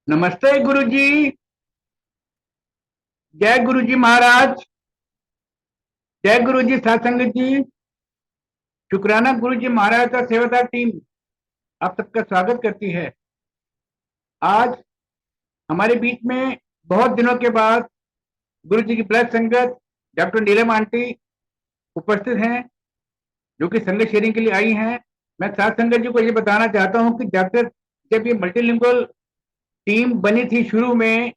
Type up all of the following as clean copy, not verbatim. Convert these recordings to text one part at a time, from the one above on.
नमस्ते गुरुजी। जय गुरुजी महाराज। जय गुरुजी सत्संग जी। शुक्राना गुरुजी महाराज का सेवादार टीम आप सबका स्वागत करती है। आज हमारे बीच में बहुत दिनों के बाद गुरुजी की ब्लड संगत डॉक्टर नीलम आंटी उपस्थित हैं, जो कि संगत शेयरिंग के लिए आई हैं। मैं साथ संगत जी को ये बताना चाहता हूं कि डॉक्टर जब ये मल्टीलिंगुअल टीम बनी थी शुरू में,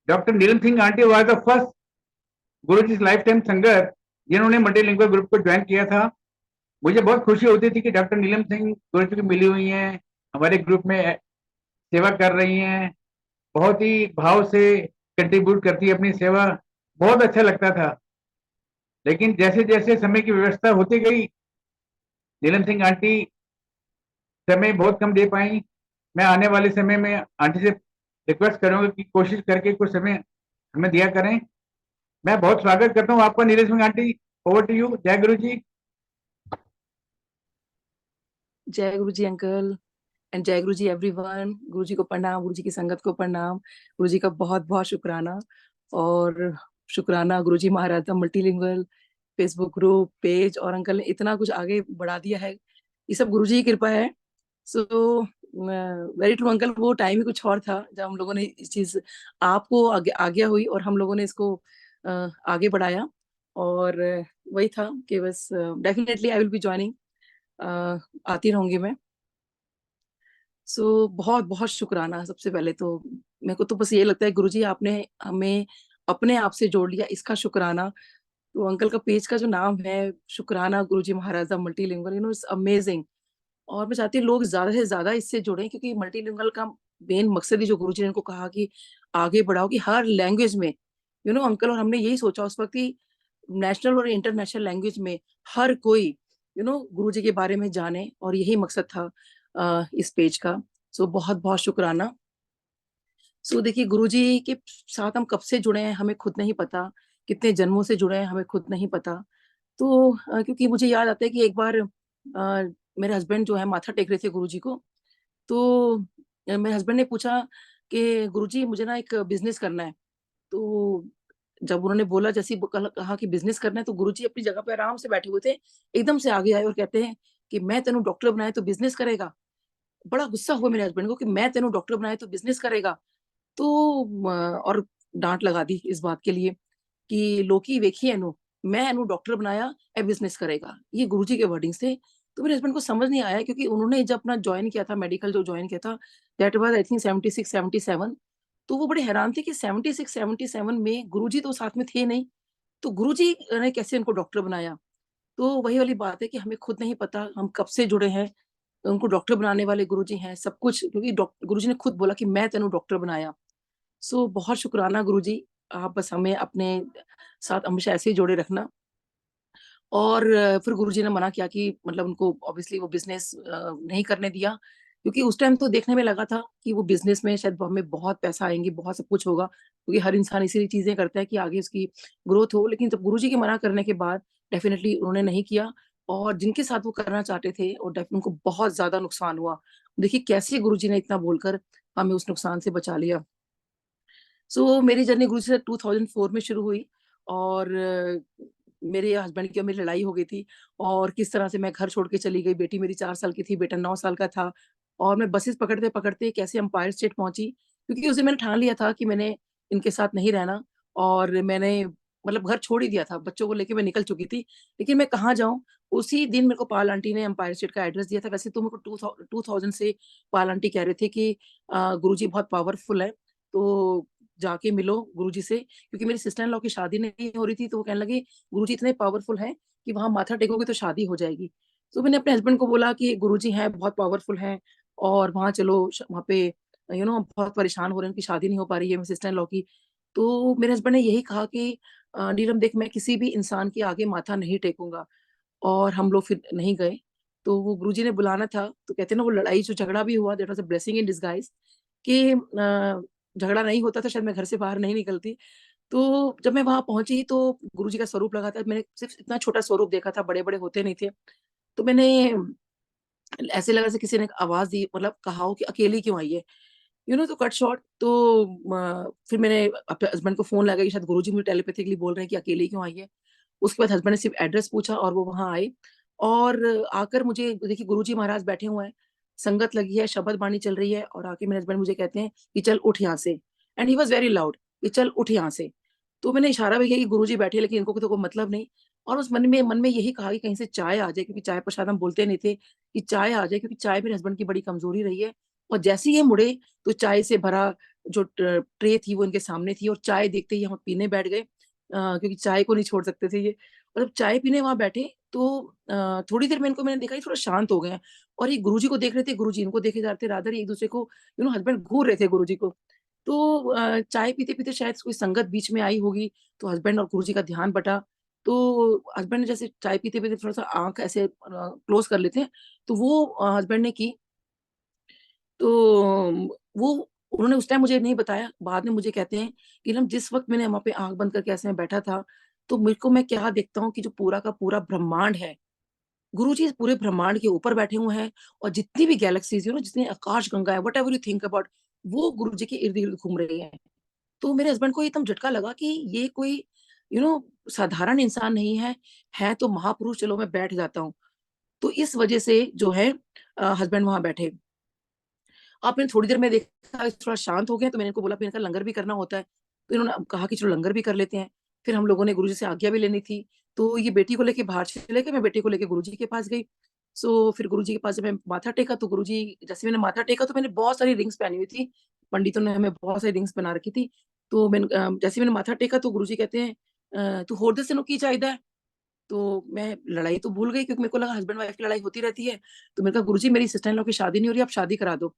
doctor Neelam Singh aunty was the first Guruji life time संगत जिन्होंने मल्टीलिंगुअल ग्रुप को ज्वाइन किया था। मुझे बहुत खुशी होती थी कि डॉक्टर नीलम सिंह गुरुजी की मिली हुई हैं, हमारे ग्रुप में सेवा कर रही हैं, बहुत ही भाव से कंट्रीब्यूट करती है अपनी सेवा। बहुत अच्छा लगता था। लेकिन जैसे जैसे समय की व्यवस्था होती गई, नीलम सिंह आंटी समय बहुत कम दे पाई। मैं आने वाले समय में आंटी से रिक्वेस्ट करूंगा कि कोशिश करके कुछ समय हमें दिया करें। मैं बहुत स्वागत करता हूँ आपका Neelam Singh aunty. Over to you. जय गुरु जी। जय गुरु जी अंकल एंड जय गुरु जी एवरीवन। गुरु जी को प्रणाम, गुरु जी की संगत को प्रणाम। गुरु जी का बहुत बहुत शुक्राना। और शुक्राना गुरु जी महाराज का मल्टीलिंगुअल फेसबुक ग्रुप पेज, और अंकल ने इतना कुछ आगे बढ़ा दिया है, ये सब गुरु जी की कृपा है। सो वेरी ट्रू अंकल, वो टाइम ही कुछ और था जब हम लोगों ने इस चीज आपको आज्ञा हुई और हम लोगों ने इसको आगे बढ़ाया। और वही था कि बस definitely I will be joining, आती रहूंगी मैं। बहुत बहुत शुक्राना। सबसे पहले तो मेरे को तो बस ये लगता है गुरुजी आपने हमें अपने आप से जोड़ लिया, इसका शुक्राना। तो अंकल का पेज का जो नाम है शुक्राना गुरुजी महाराज मल्टीलिंगुअल, इट्स अमेजिंग। और मैं चाहती हूँ लोग ज्यादा से ज्यादा इससे जुड़े, क्योंकि मल्टीलिंगुअल का मेन मकसद ही जो गुरुजी ने इनको कहा कि आगे बढ़ाओ कि हर लैंग्वेज में, अंकल, और हमने यही सोचा उस वक्त कि नेशनल और इंटरनेशनल लैंग्वेज में हर कोई गुरुजी के बारे में जाने, और यही मकसद था इस पेज का। बहुत बहुत शुक्राना। देखिए गुरुजी के साथ हम कब से जुड़े हैं हमें खुद नहीं पता, कितने जन्मों से जुड़े हैं हमें खुद नहीं पता। तो क्योंकि मुझे याद आता है कि एक बार मेरे हस्बैंड जो है माथा टेक रहे थे गुरुजी को। तो मेरे हस्बैंड ने पूछा कि गुरुजी मुझे ना एक बिजनेस करना है। तो जब उन्होंने बोला, जैसे ही कहा कि बिजनेस करना है, तो गुरुजी अपनी जगह पे आराम से बैठे हुए थे, एकदम से आगे आए और कहते हैं कि मैं तेनू डॉक्टर बनाया तो बिजनेस करेगा। बड़ा गुस्सा हुआ मेरे हस्बैंड को कि मैं तेनू डॉक्टर बनाया तो बिजनेस करेगा। तो और डांट लगा दी इस बात के लिए कि लोकी वेखी एनु, मैं एनु डॉक्टर बनाया ए बिजनेस करेगा। ये गुरुजी के वर्डिंग्स थे। तो मेरे हस्बैंड को समझ नहीं आया, क्योंकि उन्होंने जब अपना ज्वाइन किया था मेडिकल, जो ज्वाइन किया था दैट वाज आई थिंक 76 77। तो वो बड़े हैरान थे कि 76 77 में गुरुजी तो साथ में थे नहीं, तो गुरुजी ने कैसे उनको डॉक्टर बनाया। तो वही वाली बात है कि हमें खुद नहीं पता हम कब से जुड़े हैं। उनको डॉक्टर बनाने वाले गुरुजी हैं सब कुछ, क्योंकि गुरुजी ने खुद बोला कि मैं तेनू डॉक्टर बनाया। बहुत शुक्राना गुरुजी। आप बस हमें अपने साथ हमेशा ऐसे ही जोड़े रखना। और फिर गुरुजी ने मना किया कि मतलब उनको ऑब्वियसली वो बिजनेस नहीं करने दिया, क्योंकि उस टाइम तो देखने में लगा था कि वो बिजनेस में शायद हमें बहुत पैसा आएंगे, बहुत सब कुछ होगा, क्योंकि हर इंसान इसी चीजें करता है कि आगे उसकी ग्रोथ हो। लेकिन जब गुरुजी के मना करने के बाद डेफिनेटली उन्होंने नहीं किया, और जिनके साथ वो करना चाहते थे और उनको बहुत ज्यादा नुकसान हुआ। देखिए कैसे गुरुजी ने इतना बोलकर हमें उस नुकसान से बचा लिया। मेरी जर्नी गुरु से 2004 में शुरू हुई। और मेरे हस्बैंड की और मेरी लड़ाई हो गई थी, और किस तरह से मैं घर छोड़ के चली गई। बेटी मेरी 4 साल की थी, बेटा 9 साल का था। और मैं बसेस पकड़ते पकड़ते कैसे एम्पायर स्टेट पहुंची, क्योंकि उसे मैंने ठान लिया था कि मैंने इनके साथ नहीं रहना। और मैंने मतलब घर छोड़ ही दिया था, बच्चों को लेके मैं निकल चुकी थी। लेकिन मैं कहाँ जाऊं। उसी दिन मेरे को पाल आंटी ने एम्पायर स्टेट का एड्रेस दिया था। वैसे तो मेरे को 2000 से पाल आंटी कह रहे थे कि गुरुजी बहुत पावरफुल है, तो जाके मिलो गुरुजी से, क्योंकि मेरी सिस्टर इन लॉ की शादी नहीं हो रही थी। तो वो कहने लगे गुरुजी इतने पावरफुल हैं कि वहां माथा टेकोगे तो शादी हो जाएगी। तो मैंने अपने हस्बैंड को बोला कि गुरुजी हैं बहुत पावरफुल हैं, और वहां चलो, वहां पे बहुत परेशान हो रहे हैं, उनकी शादी नहीं हो पा रही है मेरी सिस्टर इन लॉ की। तो मेरे हस्बैंड ने यही कहा कि नीलम देख, मैं किसी भी इंसान के आगे माथा नहीं टेकूंगा। और हम लोग फिर नहीं गए। तो वो गुरुजी ने बुलाना था, तो कहते हैं ना, वो लड़ाई जो झगड़ा भी हुआ, that was a blessing in disguise, कि झगड़ा नहीं होता तो शायद मैं घर से बाहर नहीं निकलती। तो जब मैं वहां पहुंची तो गुरुजी का स्वरूप लगा था। मैंने सिर्फ इतना छोटा स्वरूप देखा था, बड़े बड़े होते नहीं थे। तो मैंने ऐसे लगा जैसे किसी ने आवाज दी, मतलब कहा हो कि अकेली क्यों आई है। तो कट शॉर्ट तो फिर मैंने अपने हस्बैंड को फोन लगाया कि शायद गुरुजी मुझे टेलीपैथिकली बोल रहे हैं कि अकेले क्यों आई है। उसके बाद हस्बैंड ने सिर्फ एड्रेस पूछा और वो वहां आए। और आकर मुझे देखिए गुरुजी महाराज बैठे हुए हैं, संगत लगी है, शब्द बाणी चल रही है, और आके मेरे हस्बैंड मुझे कहते हैं कि चल उठ यहाँ से। And he was very loud कि चल उठ यहाँ से। तो मैंने इशारा भी किया कि गुरुजी बैठे, लेकिन इनको तो कोई मतलब नहीं। और उस मन में यही कहा कि कहीं से चाय आ जाए, क्योंकि चाय प्रसाद हम बोलते नहीं थे, कि चाय आ जाए, क्योंकि चाय मेरे हस्बैंड की बड़ी कमजोरी रही है। और जैसे ही ये मुड़े तो चाय से भरा जो ट्रे थी वो इनके सामने थी, और चाय देखते ही हम पीने बैठ गए, क्योंकि चाय को नहीं छोड़ सकते थे ये। और जब चाय पीने वहां बैठे तो थोड़ी देर में इनको मैंने देखा ये थोड़ा शांत हो गए हैं। और ये गुरुजी को देख रहे थे, गुरुजी इनको देखे जा रहे थे, राधर एक दूसरे को हस्बैंड घूर रहे थे गुरुजी को। तो चाय पीते पीते शायद कोई संगत बीच में आई होगी, तो हस्बैंड और गुरुजी का ध्यान बटा। तो हस्बैंड ने जैसे चाय पीते पीते थोड़ा सा आंख ऐसे क्लोज कर लेते हैं, तो वो हस्बैंड ने की। तो वो उन्होंने उस टाइम मुझे नहीं बताया, बाद में मुझे कहते हैं कि हम जिस वक्त मैंने वहां पे आंख बंद करके ऐसे में बैठा था, तो मेरे को मैं क्या देखता हूँ कि जो पूरा का पूरा ब्रह्मांड है, गुरुजी इस पूरे ब्रह्मांड के ऊपर बैठे हुए हैं। और जितनी भी गैलेक्सीज है ना, जितनी आकाश गंगा है, what ever you think about, वो गुरुजी के इर्द गिर्द घूम रही है। तो मेरे हस्बैंड को एकदम झटका लगा कि ये कोई साधारण इंसान नहीं है तो महापुरुष, चलो मैं बैठ जाता हूँ। तो इस वजह से जो है हस्बैंड वहां बैठे। आपने थोड़ी देर में देखा थोड़ा शांत हो गए, तो मैंने इनको बोला, मैंने कहा लंगर भी करना होता है। तो इन्होंने कहा कि चलो लंगर भी कर लेते हैं। फिर हम लोगों ने गुरुजी से आज्ञा भी लेनी थी, तो ये बेटी को लेके बाहर चले गए, मैं बेटी को लेके गुरुजी के पास गई। सो फिर गुरुजी के पास जब मैं माथा टेका, तो गुरुजी, जैसे मैंने माथा टेका, तो मैंने बहुत सारी रिंग्स पहनी हुई थी, पंडितों ने हमें बहुत सारी रिंग्स पहना रखी थी। तो जैसे मैंने माथा टेका, तो गुरुजी कहते हैं, तू होर दस तेनों की चाहिए है?" तो मैं लड़ाई तो भूल गई, क्योंकि मेरे को लगा हस्बैंड वाइफ की लड़ाई होती रहती है। तो मैंने कहा, गुरुजी मेरी सिस्टर इन लॉ की शादी नहीं हो रही, आप शादी करा दो।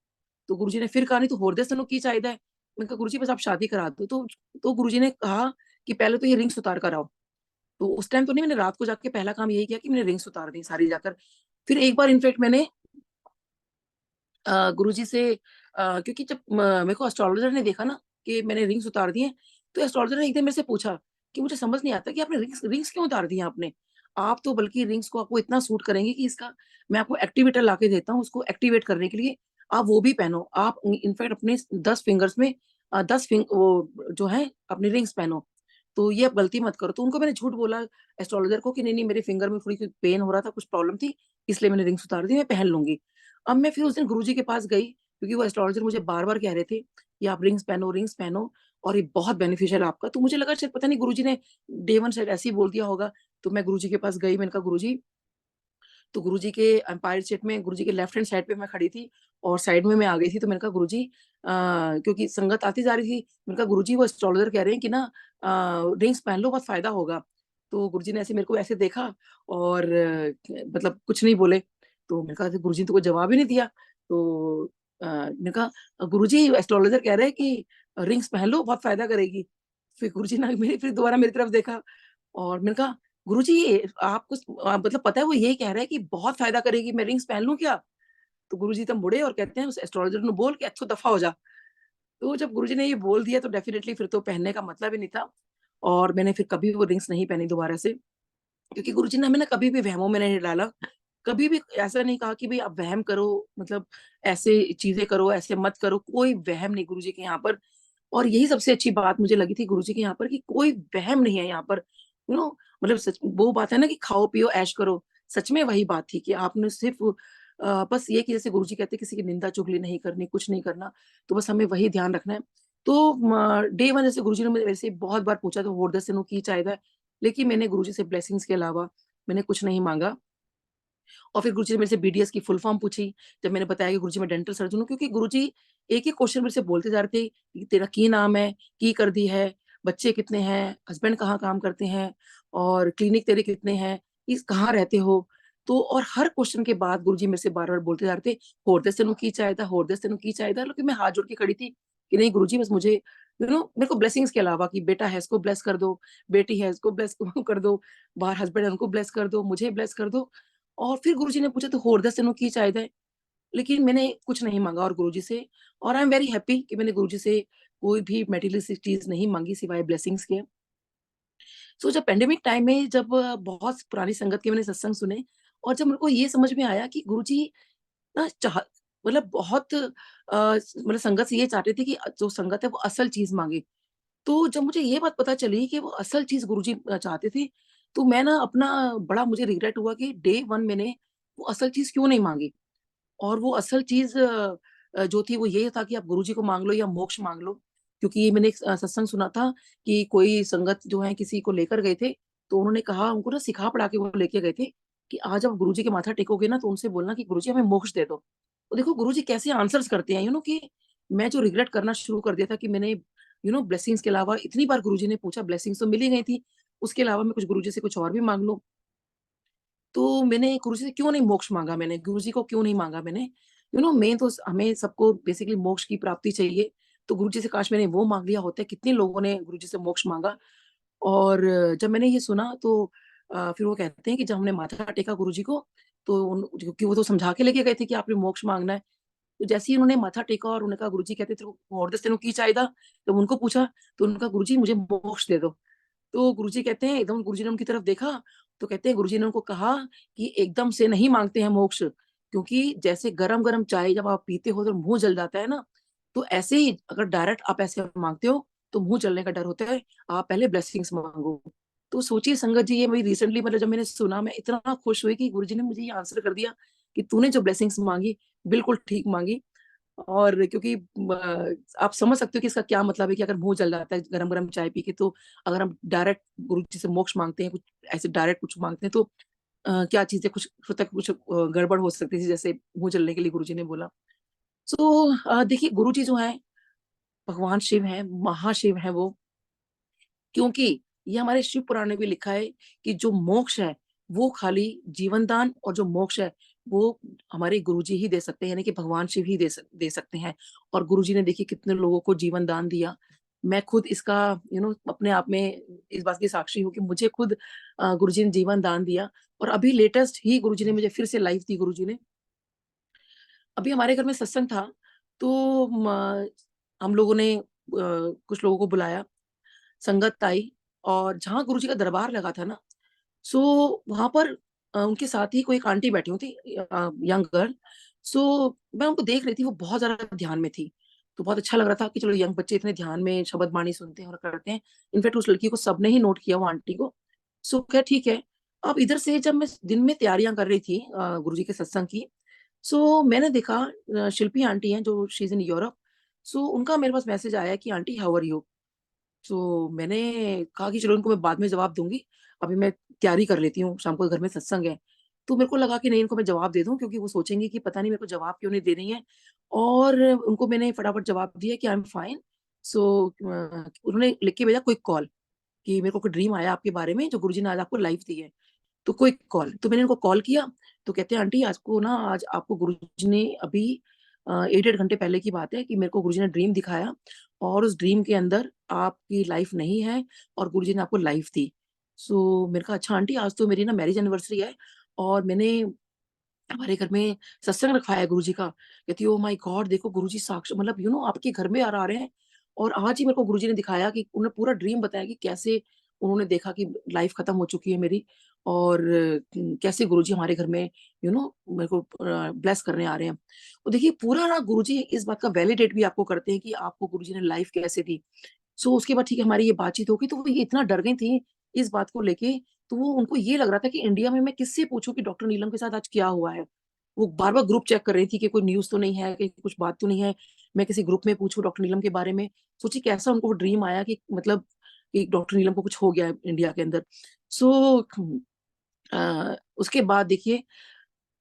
तो गुरुजी ने फिर कहा, नहीं तो होर दे तेनों की चाहिए है। मैंने कहा, गुरुजी बस आप शादी करा दो। तो गुरुजी ने कहा कि पहले तो ये रिंग्स उतार कर आओ। तो उस टाइम तो नहीं, मैंने रात को जाके पहला काम यही किया कि मैंने रिंग्स उतार दी सारी जाकर। फिर एक बार इनफैक्ट मैंने गुरुजी से, क्योंकि जब मेरे को एस्ट्रोलॉजर ने देखा ना कि मैंने रिंग्स उतार दी हैं, तो एस्ट्रोलॉजर ने एक दिन मेरे से पूछा कि मुझे समझ नहीं आता कि आपने रिंग्स रिंग्स क्यों उतार दी हैं आपने? आप तो बल्कि रिंग्स को आपको इतना सूट करेंगे कि इसका मैं आपको एक्टिवेटर लाके देता हूँ, उसको एक्टिवेट करने के लिए आप वो भी पहनो। आप इनफैक्ट अपने 10 फिंगर्स में 10 वो जो है अपनी रिंग्स पहनो। तो ये आप गलती मत करो। तो उनको मैंने झूठ बोला एस्ट्रोलॉजर को कि नहीं, नहीं मेरे फिंगर में थोड़ी-सी पेन हो रहा था, कुछ प्रॉब्लम थी, इसलिए मैंने रिंग्स उतार दी, मैं पहन लूँगी। अब मैं फिर उस दिन गुरुजी के पास गई, क्योंकि वो एस्ट्रोलॉजर मुझे बार-बार कह रहे थे कि आप रिंग्स पहनो और ये बहुत बेनिफिशियल है आपका। तो मुझे लगा शायद पता नहीं गुरुजी ने डे 1 शायद ऐसे ही बोल दिया होगा। तो मैं गुरुजी के पास गई, मैंने कहा, गुरुजी, तो गुरुजी के एम्पायर स्टेट में गुरुजी के लेफ्ट हैंड साइड पे मैं खड़ी थी, और साइड में मैं आ गई थी। तो मैंने कहा, गुरुजी, क्योंकि संगत आती जा रही थी, मैंने कहा, गुरुजी वो एस्ट्रोलॉजर कह रहे हैं कि ना रिंग्स पहन लो, बहुत फायदा होगा। तो गुरुजी ने ऐसे मेरे को ऐसे देखा, और मतलब कुछ नहीं बोले। तो मैंने कहा, गुरुजी ने तो कोई जवाब ही नहीं दिया। तो मैंने कहा, गुरुजी एस्ट्रोलॉजर कह रहे हैं कि रिंग्स पहन लो, बहुत फायदा करेगी। फिर गुरुजी ने मेरी फिर दोबारा मेरी तरफ देखा, और मैंने कहा, गुरुजी आपको मतलब पता है वो यही कह रहा है कि बहुत फ़ायदा करेगी, मैं रिंग्स पहन लूँ क्या? तो गुरुजी तब मुड़े और कहते हैं उस एस्ट्रोलॉजर को बोल के अच्छो दफ़ा हो जा। तो जब गुरुजी ने ये बोल दिया, तो डेफ़िनिटली फिर तो पहनने का मतलब ही नहीं था, और मैंने फिर कभी वो रिंग्स नहीं पहनी दोबारा से। क्योंकि गुरुजी ने हमें ना कभी भी वहमों में नहीं डाला। कभी भी ऐसा नहीं कहा कि भई आप वहम करो, मतलब ऐसे चीज़ें करो, ऐसे मत करो, कोई वहम नहीं गुरुजी के यहाँ पर। और यही सबसे अच्छी बात मुझे लगी थी गुरुजी के यहाँ पर, कि कोई वहम नहीं है यहाँ पर। मतलब सच वो बात है ना कि खाओ पियो ऐश करो। सच में वही बात थी कि आपने सिर्फ़ बस ये कि जैसे गुरुजी कहते हैं किसी की निंदा चुगली नहीं करनी, कुछ नहीं करना, तो बस हमें वही ध्यान रखना है। तो डे 1 जैसे गुरुजी ने मेरे से बहुत बार पूछा, तो होर दस्सनो की चाहिदा? लेकिन मैंने गुरुजी से ब्लेसिंग्स के अलावा मैंने कुछ नहीं माँगा। और फिर गुरुजी ने मेरे से बीडीएस की फुल फॉर्म पूछी। जब मैंने बताया कि गुरुजी मैं डेंटल सर्जन हूँ, क्योंकि गुरुजी एक ही क्वेश्चन मेरे से बोलते जा रहे थे कि तेरा की नाम है? की कर दी है? बच्चे कितने हैं? हस्बैंड कहाँ काम करते हैं? और क्लिनिक तेरे कितने हैं? इस कहाँ रहते हो? तो और हर क्वेश्चन के बाद गुरुजी मेरे से बार-बार बोलते जा रहे थे, "होर दस तेनू की चाहिदा? होर दस तेनू की चाहिदा?" लेकिन मैं हाथ जोड़ के खड़ी थी कि नहीं गुरुजी, बस मुझे मेरे को ब्लेसिंग्स के अलावा कि बेटा है इसको ब्लेस कर दो, बेटी है इसको ब्लेस कर दो, बाहर हस्बैंड है उनको ब्लेस कर दो, मुझे ब्लेस कर दो। और फिर गुरुजी ने पूछा, तो होर दस तेनों की चाहिदा है? लेकिन मैंने कुछ नहीं माँगा और गुरुजी से, और आई एम वेरी हैप्पी कि मैंने गुरुजी से कोई भी मटेरियलिस्टिक चीज़ नहीं माँगी सिवाय ब्लेसिंग्स के। सो जब पैंडेमिक टाइम में जब बहुत पुरानी संगत के मैंने सत्संग सुने, और जब मेरे को ये समझ में आया कि गुरुजी ना मतलब बहुत मतलब संगत से ये चाहते थे कि जो संगत है वो असल चीज़ माँगे। तो जब मुझे ये बात पता चली कि वो असल चीज़ गुरुजी चाहते थे, तो मैं ना अपना बड़ा मुझे रिग्रेट हुआ कि डे 1 मैंने वो असल चीज़ क्यों नहीं माँगी। और वो असल चीज़ जो थी वो ये था कि आप गुरुजी को माँग लो या मोक्ष माँग लो। क्योंकि मैंने एक सत्संग सुना था कि कोई संगत जो है किसी को लेकर गए थे, तो उन्होंने कहा उनको ना सिखा-पढ़ा के वो लेके गए थे कि आज आप गुरुजी के माथा टेकोगे ना तो उनसे बोलना कि गुरुजी हमें मोक्ष दे दो। तो देखो गुरुजी कैसे आंसर्स करते हैं कि मैं जो रिग्रेट करना शुरू कर दिया था कि मैंने ब्लेसिंग्स के अलावा इतनी बार गुरुजी ने पूछा, ब्लेसिंग्स तो मिल ही गई थी। उसके अलावा मैं कुछ गुरुजी से कुछ और भी माँग लूँ। तो मैंने गुरुजी से क्यों नहीं मोक्ष माँगा मैंने, गुरुजी को क्यों नहीं माँगा मैंने? मेन तो हमें सबको बेसिकली मोक्ष की प्राप्ति चाहिए, तो गुरुजी से काश मैंने वो माँग लिया होता। कितने लोगों ने गुरुजी से मोक्ष माँगा और जब मैंने ये सुना तो फिर वो कहते हैं कि जब हमने माथा टेका गुरुजी को, तो क्योंकि वो तो समझा के लेके गए थे कि आपने मोक्ष माँगना है। तो जैसे ही उन्होंने माथा टेका और उन्होंने कहा गुरुजी कहते तेरे को और दस तेनों की चाहिदा? जब उनको पूछा तो उन्होंने कहा गुरुजी मुझे मोक्ष दे दो। तो गुरुजी कहते हैं एकदम गुरुजी ने उनकी तरफ देखा, तो कहते हैं गुरुजी ने उनको कहा कि एकदम से नहीं माँगते हैं मोक्ष, क्योंकि जैसे गरम-गरम चाय जब आप पीते हो तो मुँह जल जाता है ना, तो ऐसे ही अगर डायरेक्ट आप ऐसे माँगते हो, तो मुँह जलने का डर होता है, आप पहले ब्लेसिंग्स माँगो। तो सोचिए संगत जी ये मेरी रिसेंटली मतलब जब मैंने सुना मैं इतना खुश हुई कि गुरुजी ने मुझे ये आंसर कर दिया कि तूने जो ब्लेसिंग्स माँगी, बिल्कुल ठीक माँगी। और क्योंकि आप समझ सकते हो कि इसका क्या मतलब है कि अगर मुँह जल जाता है गरम-गरम चाय पी के, तो अगर हम डायरेक्ट गुरुजी से मोक्ष माँगते हैं, कुछ ऐसे डायरेक्ट कुछ माँगते हैं, तो क्या चीज़ें कुछ हो तक कुछ गड़बड़ हो सकती थी, जैसे मुँह जलने के लिए गुरुजी ने बोला। सो देखिए गुरुजी जो हैं, भगवान शिव हैं, महाशिव हैं वो। क्योंकि ये हमारे शिव पुराण में भी लिखा है कि जो मोक्ष है, वो खाली जीवन दान और जो मोक्ष है, वो हमारे गुरुजी ही दे सकते हैं, यानी कि भगवान शिव ही दे सकते हैं। और गुरुजी ने देखिए कितने लोगों को जीवन दान दिया। मैं खुद इसका अपने आप में इस बात की साक्षी हूँ कि मुझे खुद गुरुजी ने जीवन दान दिया और अभी लेटेस्ट ही गुरुजी ने मुझे फिर से लाइफ दी गुरुजी ने। अभी हमारे घर में सत्संग था, तो हम लोगों ने कुछ लोगों को बुलाया, संगत आई और जहाँ गुरुजी का दरबार लगा था ना, सो वहाँ पर उनके साथ ही कोई एक आंटी बैठी हुई थी यंग गर्ल। सो मैं उनको देख रही थी, वो बहुत ज़्यादा ध्यान में थी। तो बहुत अच्छा लग रहा था कि चलो यंग बच्चे इतने ध्यान में शब्द बाणी सुनते हैं और करते हैं। इनफैक्ट उस लड़की को सबने ही नोट किया वो आंटी को। सो क्या ठीक है। अब इधर से जब मैं दिन में तैयारियाँ कर रही थी गुरुजी के सत्संग की, सो मैंने देखा शिल्पी आंटी हैं जो शी इज़ इन यूरोप। सो उनका मेरे पास मैसेज आया कि आंटी हाउ आर यू? तो मैंने कहा कि चलो इनको मैं बाद में जवाब दूँगी, अभी मैं तैयारी कर लेती हूँ, शाम को घर में सत्संग है। तो मेरे को लगा कि नहीं इनको मैं जवाब दे दूँ क्योंकि वो सोचेंगी कि पता नहीं मेरे को जवाब क्यों नहीं दे रही हैं और उनको मैंने फटाफट जवाब दिया कि आई एम फाइन। सो उन्होंने लिख के भेजा क्विक कॉल कि मेरे को कोई ड्रीम आया आपके बारे में जो गुरुजी ने आज आपको लाइव दी है। तो क्विक कॉल, तो मैंने उनको कॉल किया, तो कहते हैं आंटी आज आपको गुरुजी ने अभी 8 डेढ़ घंटे पहले की बात है कि मेरे को गुरुजी ने ड्रीम दिखाया और उस ड्रीम के अंदर आपकी लाइफ नहीं है और गुरुजी ने आपको लाइफ दी। सो मैंने कहा अच्छा आंटी आज तो मेरी ना मैरिज एनिवर्सरी है और मैंने हमारे घर में सत्संग रखवाया है गुरुजी का। कहती है ओह माय गॉड देखो गुरुजी मतलब आपके घर में आ रहे हैं और आज ही मेरे को गुरुजी ने दिखाया कि उन्होंने पूरा ड्रीम बताया कि कैसे उन्होंने देखा कि लाइफ खत्म हो चुकी है मेरी और कैसे गुरुजी हमारे घर में मेरे को ब्लेस करने आ रहे हैं। तो देखिए पूरा ना गुरुजी इस बात का वैलिडेट भी आपको करते हैं कि आपको गुरुजी ने लाइफ कैसे दी। सो उसके बाद ठीक है हमारी ये बातचीत हो गई तो वो ये इतना डर गई थी इस बात को लेके, तो वो उनको ये लग रहा था कि इंडिया में मैं किससे पूछूँ कि डॉक्टर नीलम के साथ आज क्या हुआ है? वो बार-बार ग्रुप चेक कर रही थी कि कोई न्यूज़ तो नहीं है, कहीं कुछ बात तो नहीं है। मैं किसी ग्रुप में पूछूँ डॉक्टर नीलम के बारे में। सोचिए कैसा उनको वो ड्रीम आया कि मतलब कि डॉक्टर नीलम को कुछ हो गया है इंडिया के अंदर। सो उसके बाद देखिए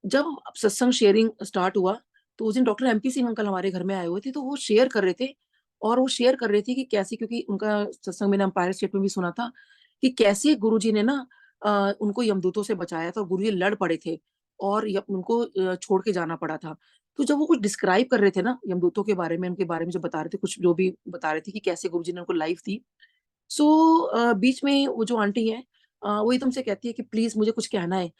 जब सत्संग शेयरिंग स्टार्ट हुआ, तो उस दिन डॉक्टर एमपी सिंह अंकल हमारे घर में आए हुए थे, तो वो शेयर कर रहे थे और वो शेयर कर रहे थे कि कैसे क्योंकि उनका सत्संग मैंने एम्पायर स्टेट में भी सुना था, कि कैसे गुरुजी ने ना उनको यमदूतों से बचाया था और गुरुजी लड़ पड़े थे और य उनको छोड़ के जाना पड़ा था। तो जब वो कुछ डिस्क्राइब कर रहे थे ना यमदूतों के बारे में, उनके बारे में जो बता रहे थे, कुछ जो भी बता रहे थे कि कैसे गुरुजी ने उनको लाइफ दी। सो बीच में वो जो आंटी हैं वो एकदम से कहती है कि प्लीज़ मुझे कुछ कहना है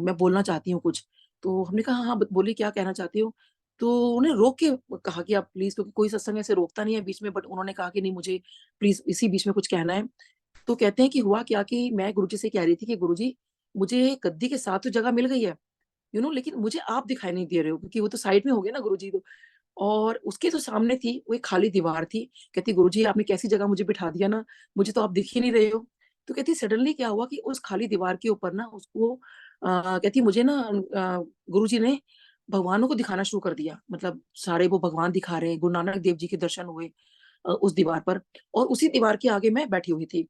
मैं बोलना चाहती हूँ कुछ। तो हमने कहा, "हाँ, बोलिए क्या कहना चाहती हो?" तो उन्हें रोक के कहा कि आप प्लीज़ क्योंकि कोई सत्संग ऐसे रोकता नहीं है बीच में बट उन्होंने कहा कि नहीं मुझे प्लीज़ इसी बीच में कुछ कहना है। तो कहते हैं कि हुआ क्या कि मैं गुरुजी से कह रही थी कि गुरुजी मुझे गद्दी के साथ तो जगह मिल गई है, लेकिन मुझे आप दिखाई नहीं दे रहे हो, क्योंकि वो तो साइड में हो गए ना गुरुजी तो। और उसके जो सामने थी वो एक खाली दीवार थी। कहती, गुरुजी आपने कैसी जगह मुझे बिठा दिया ना, मुझे तो आप दिख ही नहीं रहे हो। तो कहती सडनली क्या हुआ कि उस खाली दीवार के ऊपर ना उसको कहती मुझे ना गुरुजी ने भगवानों को दिखाना शुरू कर दिया। मतलब सारे वो भगवान दिखा रहे हैं, गुरु नानक देव जी के दर्शन हुए उस दीवार पर, और उसी दीवार के आगे मैं बैठी हुई थी।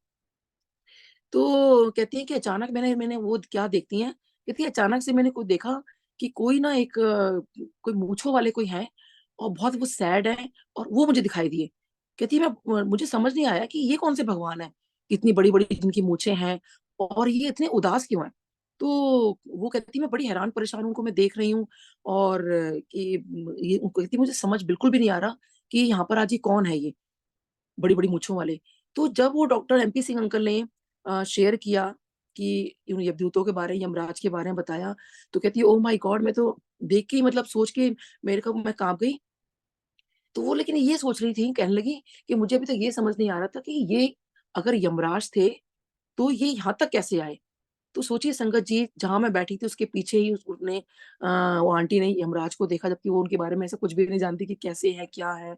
तो कहती है कि अचानक मैंने मैंने वो क्या देखती हैं, कहती है अचानक से मैंने कुछ देखा कि कोई ना एक कोई मूंछों वाले कोई हैं, और बहुत वो सैड हैं, और वो मुझे दिखाई दिए। कहती है मैं मुझे समझ नहीं आया कि ये कौन से भगवान हैं, इतनी बड़ी-बड़ी जिनकी मूंछें हैं, और ये इतने उदास क्यों हैं? तो वो कहती है मैं बड़ी हैरान परेशान उनको मैं देख रही हूँ, और कि ये कहती है मुझे समझ बिल्कुल भी नहीं आ रहा कि यहाँ पर आज ये कौन है ये? बड़ी-बड़ी मूँछों वाले। तो जब वो डॉक्टर एमपी सिंह अंकल ने शेयर किया कि उन यमदूतों के बारे यमराज के बारे में बताया, तो कहती है ओह माय गॉड! मैं तो देख के ही मतलब सोच के मेरे को मैं काँप गई। तो वो लेकिन ये सोच रही थी, कहने लगी कि मुझे अभी तक ये समझ नहीं आ रहा था कि ये अगर यमराज थे, तो ये यहाँ तक कैसे आए? तो सोचिए संगत जी, जहाँ मैं बैठी थी उसके पीछे ही वो आंटी ने यमराज को देखा, जबकि वो उनके बारे में ऐसा कुछ भी नहीं जानती कि कैसे हैं, क्या है?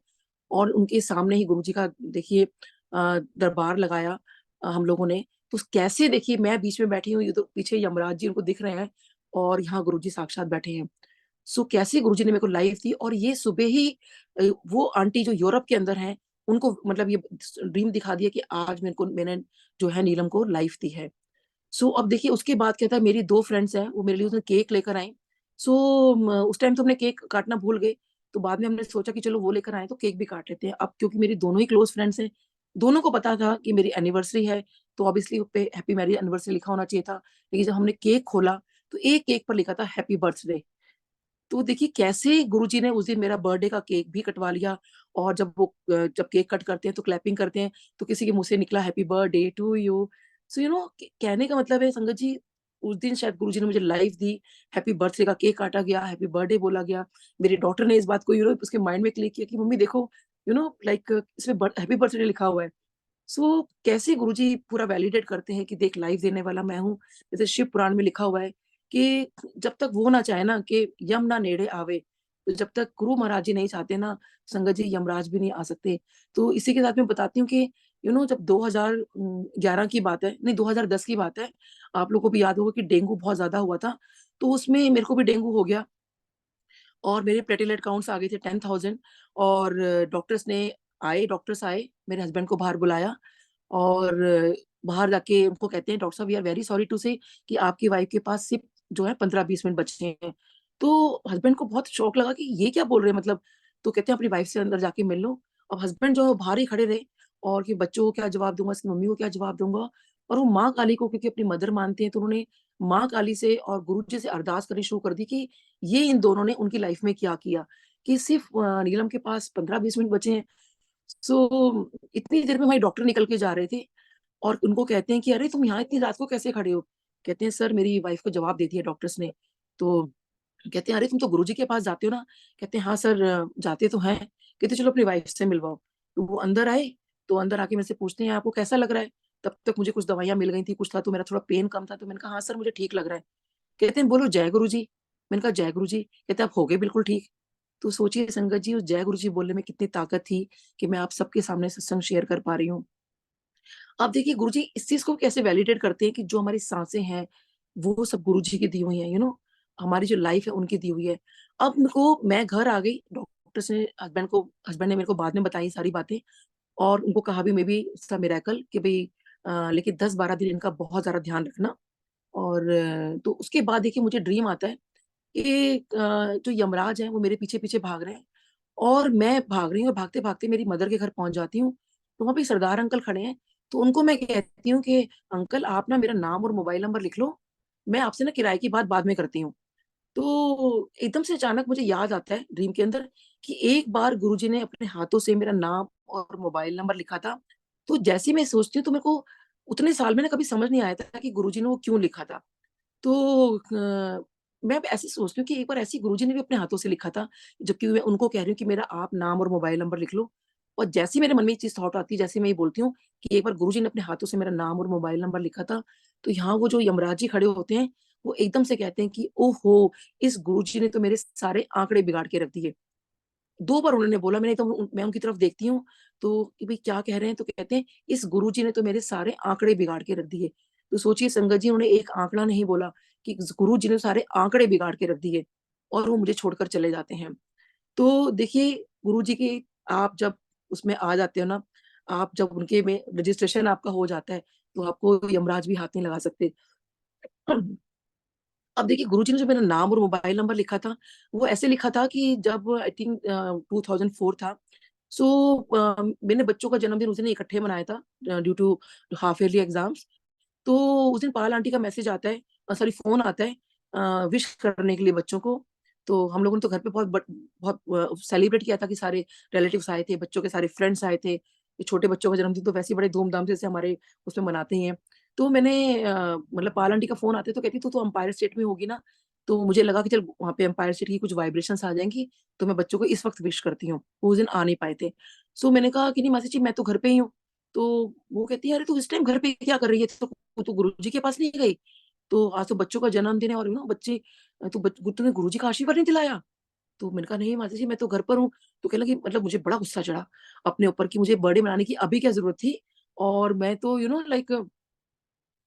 और उनके सामने ही गुरुजी का देखिए दरबार लगाया हम लोगों ने। तो कैसे देखिए मैं बीच में बैठी हूँ, ये तो पीछे यमराज जी उनको दिख रहे हैं, और यहाँ गुरुजी साक्षात बैठे हैं। सो कैसे गुरुजी ने मेरे को लाइव दी, और ये सुबह ही वो आंटी जो यूरोप के अंदर हैं, उनको मतलब ये ड्रीम दिखा दिया कि आज मैंने जो है नीलम को लाइफ दी है। सो अब देखिए उसके बाद क्या था, मेरी 2 फ्रेंड्स हैं, वो मेरे लिए उसने केक लेकर आईं। सो म उस टाइम तो हमने केक काटना भूल गए, तो बाद में हमने सोचा कि चलो वो लेकर आए हैं तो केक भी काट लेते हैं। अब क्योंकि मेरी दोनों ही क्लोज़ फ्रेंड्स हैं, दोनों को पता था कि मेरी एनिवर्सरी है, तो ऑब्वियसली उस पे हैप्पी मैरिज एनिवर्सरी लिखा होना चाहिए था। लेकिन जब हमने केक खोला, तो एक केक पर लिखा था हैप्पी बर्थडे। तो देखिए कैसे गुरुजी ने उस दिन मेरा बर्थडे का केक भी कटवा लिया, और जब केक कट करते हैं तो क्लैपिंग करते हैं, तो किसी के मुँह से निकला हैप्पी बर्थडे टू यू। सो कहने का मतलब है संगत जी, उस दिन शायद गुरुजी ने मुझे लाइफ दी, हैप्पी बर्थडे का केक काटा गया, हैप्पी बर्थडे बोला गया। मेरी डॉटर ने इस बात को उसके माइंड में क्लिक किया कि मम्मी देखो, लाइक इसमें ब हैप्पी बर्थडे लिखा हुआ है। सो कैसे गुरुजी पूरा वैलिडेट करते हैं कि देख लाइफ देने वाला मैं हूँ। जैसे शिव पुराण में लिखा हुआ है कि जब तक वो ना चाहे ना कि यम ना नेड़े आवे, तो जब तक गुरु महाराज जी नहीं चाहते ना, संगत जी यमराज भी नहीं आ सकते। तो इसी के साथ मैं बताती हूँ कि जब 2011 की बात है, नहीं 2010 की बात है, आप लोगों को भी याद होगा कि डेंगू बहुत ज़्यादा हुआ था, तो उसमें मेरे को भी डेंगू हो गया, और मेरे प्लेटलेट काउंट्स आ गए थे 10,000, और डॉक्टर्स आए, मेरे हस्बैंड को बाहर बुलाया, और बाहर जाके उनको कहते हैं, डॉक्टर साहब we are very sorry to say कि आपकी वाइफ के पास सिर्फ जो है 15-20 मिनट बचे हैं। तो हस्बैंड को बहुत शॉक लगा कि ये क्या बोल रहे हैं मतलब? तो कहते हैं अपनी वाइफ से अंदर जाके मिल लो। अब हस्बैंड जो है वो बाहर ही खड़े रहे, और कि बच्चों को क्या जवाब दूँगा, इसकी मम्मी को क्या जवाब दूँगा? और वो माँ काली को क्योंकि अपनी मदर मानते हैं, तो उन्होंने माँ काली से और गुरुजी से अरदास करनी शुरू कर दी कि ये इन दोनों ने उनकी लाइफ में क्या किया, कि सिर्फ नीलम के पास 15-20 मिनट बचे हैं। सो इतनी देर में हमारे डॉक्टर निकल के जा रहे थे, और उनको कहते हैं कि अरे तुम यहाँ इतनी रात को कैसे खड़े हो? कहते हैं सर मेरी वाइफ को जवाब दे दिया डॉक्टर्स ने। तो कहते हैं अरे तुम तो गुरुजी के पास जाते हो ना? कहते हैं हाँ सर, जाते तो हैं। कहते चलो अपनी वाइफ से मिलवाओ। तो वो अंदर आए, तो अंदर आके मेरे से पूछते हैं आपको कैसा लग रहा है? तब तक मुझे कुछ दवाइयाँ मिल गई थी, कुछ था तो मेरा थोड़ा पेन कम था, तो मैंने कहा हाँ सर मुझे ठीक लग रहा है। कहते हैं बोलो जय गुरुजी। मैंने कहा जय गुरुजी। कहते आप हो गए बिल्कुल ठीक। तो सोचिए संगत जी, उस जय गुरुजी बोलने में कितनी ताकत थी कि मैं आप सबके सामने सत्संग शेयर कर पा रही हूँ। अब देखिए गुरुजी इस चीज़ को कैसे वैलिडेट करते हैं कि जो हमारी साँसें हैं, वो सब गुरुजी की दी हुई हैं, हमारी जो लाइफ़ है उनकी दी हुई है। अब मैं घर आ गई, डॉक्टर्स ने हस्बैंड ने मेरे को बाद में बताई सारी बातें, और उनको कहा भी may be it's a miracle कि भई लेकिन 10-12 दिन इनका बहुत ज़्यादा ध्यान रखना। और तो उसके बाद देखिए मुझे ड्रीम आता है कि जो यमराज हैं वो मेरे पीछे-पीछे भाग रहे हैं, और मैं भाग रही हूँ, और भागते-भागते मेरी मदर के घर पहुँच जाती हूँ। तो वहाँ पे सरदार अंकल खड़े हैं, तो उनको मैं कहती हूँ कि अंकल आप ना मेरा नाम और मोबाइल नंबर लिख लो, मैं आपसे ना किराए की बात बाद में करती हूँ। तो एकदम से अचानक मुझे याद आता है ड्रीम के अंदर कि एक बार गुरुजी ने अपने हाथों से मेरा नाम और मोबाइल नंबर लिखा था। तो जैसे ही मैं सोचती हूँ तो मेरे को उतने साल में ना कभी समझ नहीं आया था कि गुरुजी ने वो क्यों लिखा था। तो मैं अब ऐसे सोचती हूँ कि एक बार ऐसे ही गुरुजी ने भी अपने हाथों से लिखा था, जबकि मैं उनको कह रही हूँ कि मेरा आप नाम और मोबाइल नंबर लिख लो। और जैसे ही मेरे मन में ये चीज़ थॉट आती है, जैसे ही मैं ये बोलती हूँ कि एक बार गुरुजी ने अपने हाथों से मेरा नाम और मोबाइल नंबर लिखा था, तो यहाँ वो जो यमराज जी खड़े होते हैं, वो एकदम से कहते हैं कि ओहो, इस गुरुजी ने तो मेरे सारे आंकड़े बिगाड़ के रख दिए। 2 बार उन्होंने बोला, मैं उनकी तरफ देखती हूँ, तो कि भई क्या कह रहे हैं? तो कहते हैं, "इस गुरुजी ने तो मेरे सारे आंकड़े बिगाड़ के रख दिए।" तो सोचिए संगत जी, उन्होंने एक आंकड़ा नहीं बोला कि इस गुरुजी ने सारे आंकड़े बिगाड़ के रख दिए और वो मुझे छोड़कर चले जाते हैं। तो देखिए, गुरुजी के आप जब उसमें आ जाते हो ना, आप जब उनके में रजिस्ट्रेशन आपका हो जाता है, तो आपको यमराज भी हाथ नहीं लगा सकते। अब देखिए, गुरुजी ने जो मेरा नाम और मोबाइल नंबर लिखा था, वो ऐसे लिखा था कि जब आई थिंक 2004 था। सो मैंने बच्चों का जन्मदिन उस दिन इकट्ठे मनाया था due to half yearly exams. तो उस दिन पाल आंटी का मैसेज आता है, सॉरी, फ़ोन आता है विश करने के लिए बच्चों को। तो हम लोगों ने तो घर पे बहुत सेलिब्रेट किया था कि सारे रिलेटिव्स आए थे, बच्चों के सारे फ्रेंड्स आए थे। ये छोटे बच्चों का जन्मदिन तो वैसे ही बड़े धूम-धाम से जैसे हमारे उसमें मनाते ही हैं। तो मैंने मतलब पाल आंटी का फ़ोन आता है तो कहती, "तू तो एम्पायर स्टेट में होगी ना?" तो मुझे लगा कि चल वहाँ पे एम्पायर स्टेट की कुछ वाइब्रेशंस आ जाएँगी, तो मैं बच्चों को इस वक़्त विश करती हूँ। वो उस दिन आ नहीं पाए थे। सो मैंने कहा कि, "नहीं मासी जी, मैं तो घर पे ही हूँ।" तो वो कहती है, "अरे! तू इस टाइम घर पे क्या कर रही है? तू गुरुजी के पास नहीं गई? तो आज तो बच्चों का जन्मदिन है और बच्चे तूने गुरुजी का आशीर्वाद नहीं दिलाया?" तो मैंने कहा, "नहीं मासी जी, मैं तो घर पर हूँ।" तो कहने लगी, मतलब मुझे बड़ा गुस्सा चढ़ा अपने ऊपर कि मुझे बर्थडे मनाने की अभी क्या ज़रूरत थी? और मैं तो लाइक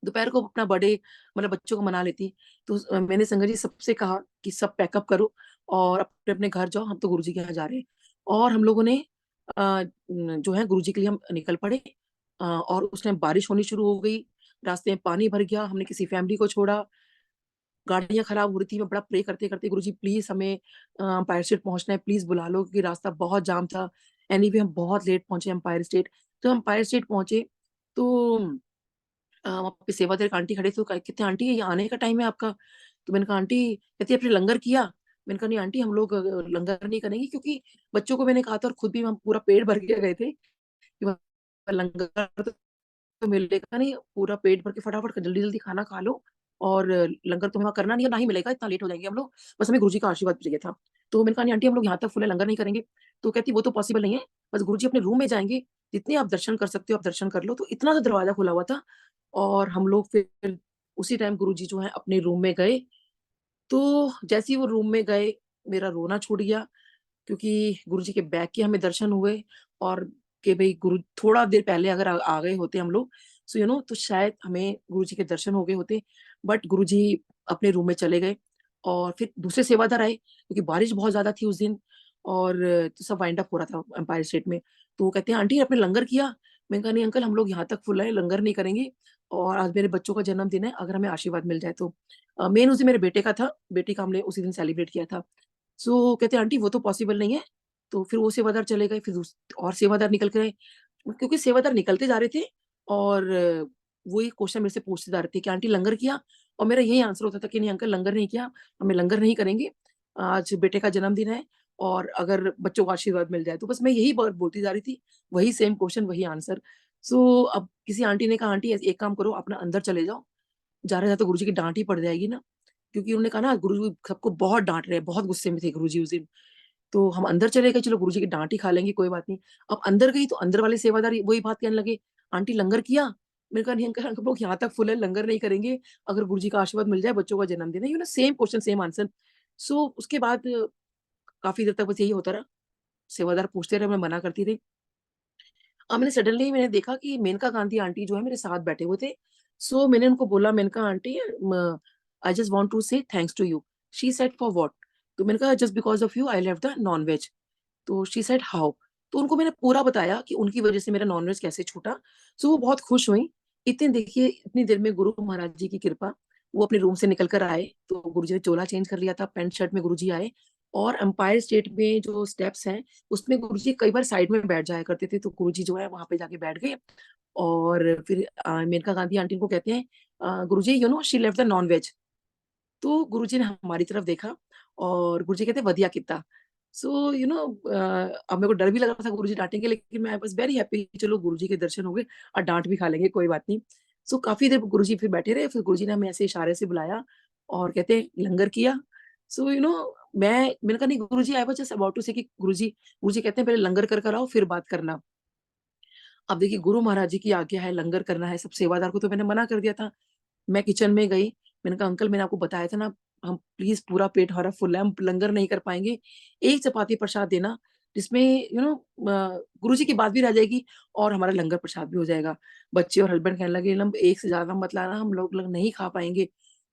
दोपहर को अपना बर्थडे मतलब बच्चों को मना लेती। तो मैंने संगत जी सबसे कहा कि सब पैकअप करो और अपने-अपने घर जाओ, हम तो गुरुजी के यहाँ जा रहे हैं। और हम लोगों ने जो है गुरुजी के लिए हम निकल पड़े और उस टाइम बारिश होनी शुरू हो गई, रास्ते में पानी भर गया, हमने किसी फैमिली को छोड़ा, गाड़ियाँ खराब हो रही थी, मैं बड़ा प्रे करते-करते, गुरुजी प्लीज़ हमें एम्पायर स्टेट पहुँचना है, प्लीज़ बुला लो क्योंकि रास्ता बहुत जाम था। एनीवे हम बहुत लेट पहुँचे एम्पायर स्टेट। तो एम्पायर स्टेट पहुँचे तो वहाँ पे सेवादार एक आंटी खड़े थे, तो कहते हैं, "आंटी ये आने का टाइम है आपका?" तो मैंने कहा, "आंटी" कहती है, "आपने लंगर किया?" मैंने कहा, "नहीं आंटी, हम लोग लंगर नहीं करेंगे क्योंकि बच्चों को मैंने कहा था और खुद भी हम पूरा पेट भर के गए थे कि वहाँ लंगर तो मिलेगा नहीं, पूरा पेट भर के फटाफट जल्दी-जल्दी खाना खा लो और लंगर तुम्हें वहाँ करना नहीं है, ना ही मिलेगा, इतना लेट हो जाएँगे हम लोग, बस हमें गुरुजी का आशीर्वाद चाहिए था।" तो मैंने कहा, "नहीं आंटी, हम लोग यहाँ तक फुल है, लंगर नहीं करेंगे।" तो कहती, "वो तो पॉसिबल नहीं है, बस गुरुजी अपने रूम में जाएँगे, जितने आप दर्शन कर सकते हो, आप दर्शन कर लो।" तो इतना सा दरवाज़ा खुला हुआ था और हम लोग फिर उसी टाइम गुरुजी जो है अपने रूम में गए। तो जैसे ही वो रूम में गए, मेरा रोना छूट गया क्योंकि गुरुजी के बैक के हमें दर्शन हुए और कि भई गुरु थोड़ा देर पहले अगर आ गए होते हम लोग, सो तो शायद हमें गुरुजी के दर्शन हो गए होते। बट गुरुजी अपने रूम में चले गए और फिर दूसरे सेवादार आए क्योंकि बारिश बहुत ज़्यादा थी उस दिन और तो सब वाइंड अप हो रहा था एम्पायर स्टेट में। तो वो कहते हैं, "आंटी आपने लंगर किया?" मैंने कहा, "नहीं अंकल, हम लोग यहाँ तक फुल है, लंगर नहीं करेंगे और आज मेरे बच्चों का जन्मदिन है, अगर हमें आशीर्वाद मिल जाए तो।" मेन उस दिन मेरे बेटे का था, बेटे का हमने उसी दिन सेलिब्रेट किया था। सो कहते हैं, "आंटी वो तो पॉसिबल नहीं है।" तो फिर वो सेवादार चले गए, फिर और सेवादार निकल के आए। क्योंकि सेवादार निकलते जा रहे थे और वही क्वेश्चन मेरे से पूछते जा रहे थे कि आंटी लंगर किया? और मेरा यही आंसर होता था कि नहीं अंकल, लंगर नहीं किया, हमें लंगर नहीं करेंगे। आज बेटे का जन्मदिन है और अगर बच्चों को आशीर्वाद मिल जाए तो बस मैं यही बात बोलती जा रही थी, वही सेम क्वेश्चन वही आंसर। सो अब किसी आंटी ने कहा, आंटी एक काम करो, अपना अंदर चले जाओ, जा रहे तो गुरुजी की डाँट ही पड़ जाएगी ना। क्योंकि उन्होंने कहा ना गुरुजी सबको बहुत डाँट रहे हैं, बहुत गुस्से में थे गुरुजी उस दिन। तो हम अंदर चले गए, चलो गुरुजी की डाँट ही खा लेंगे, कोई बात नहीं। अब अंदर गई तो अंदर वाले सेवादार वही बात कहने लगे, "आंटी लंगर किया?" मैंने कहा, "नहीं अंकल, हम लोग यहाँ तक फुल है, लंगर नहीं करेंगे, अगर गुरुजी का आशीर्वाद मिल जाए, बच्चों का जन्मदिन है।" Same question same answer. So उसके बाद काफ़ी देर तक बस यही होता रहा। सेवादार पूछते रहे, मैं मना करती रही। मैंने देखा कि मेनका गांधी आंटी जो है मेरे साथ बैठे हुए थे। सो मैंने उनको बोला, मैंने कहा, "aunty I just want to say thanks to you." She said, "for what?" तो मैंने कहा, "just because of you I left the non veg." तो शी सेड, "हाउ?" तो उनको मैंने पूरा बताया कि उनकी वज़ह से मेरा नॉन-वेज कैसे छूटा। सो वो बहुत खुश हुईं। इतनी देर में गुरु महाराज जी की कृपा, वो अपने रूम से निकल कर आए, तो गुरुजी ने चोला चेंज कर लिया था, पैंट शर्ट में गुरुजी आए और एम्पायर स्टेट में जो स्टेप्स हैं, उसमें गुरुजी कई बार साइड में बैठ जाया करते थे, तो गुरुजी जो है वहाँ पे जाके बैठ गए और फिर मेनका गांधी आंटी को कहते हैं, "गुरुजी शी लेफ्ट द नॉन-वेज।" तो गुरुजी ने हमारी तरफ देखा और गुरुजी कहते, "वधिया कित्ता।" सो अब मेरे को डर भी लग रहा था गुरुजी डाँटेंगे, लेकिन मैं आई वाज़ वेरी हैप्पी कि चलो गुरुजी के दर्शन हो गए और डाँट भी खा लेंगे, कोई बात नहीं। सो काफ़ी देर गुरुजी फिर बैठे रहे, फिर गुरुजी ने हमें ऐसे इशारे से बुलाया और कहते, "लंगर किया?" सो मैंने कहा, "नहीं Guruji, I was just about to say" कि गुरुजी कहते हैं, "पहले लंगर कर कर आओ, फिर बात करना।" अब देखिए, गुरु महाराज जी की आज्ञा है, लंगर करना है, सब सेवादार को तो मैंने मना कर दिया था। मैं किचन में गई, मैंने कहा अंकल मैंने आपको बताया था ना, हम प्लीज पूरा पेट हमारा फुल है, हम लंगर नहीं कर पाएंगे, एक चपाती प्रसाद देना जिसमें गुरु जी की बात भी रह जाएगी और हमारा लंगर प्रसाद भी हो जाएगा। बच्चे और हस्बैंड कहने लगे हम एक से ज्यादा मत लाना, हम लोग नहीं खा पाएंगे।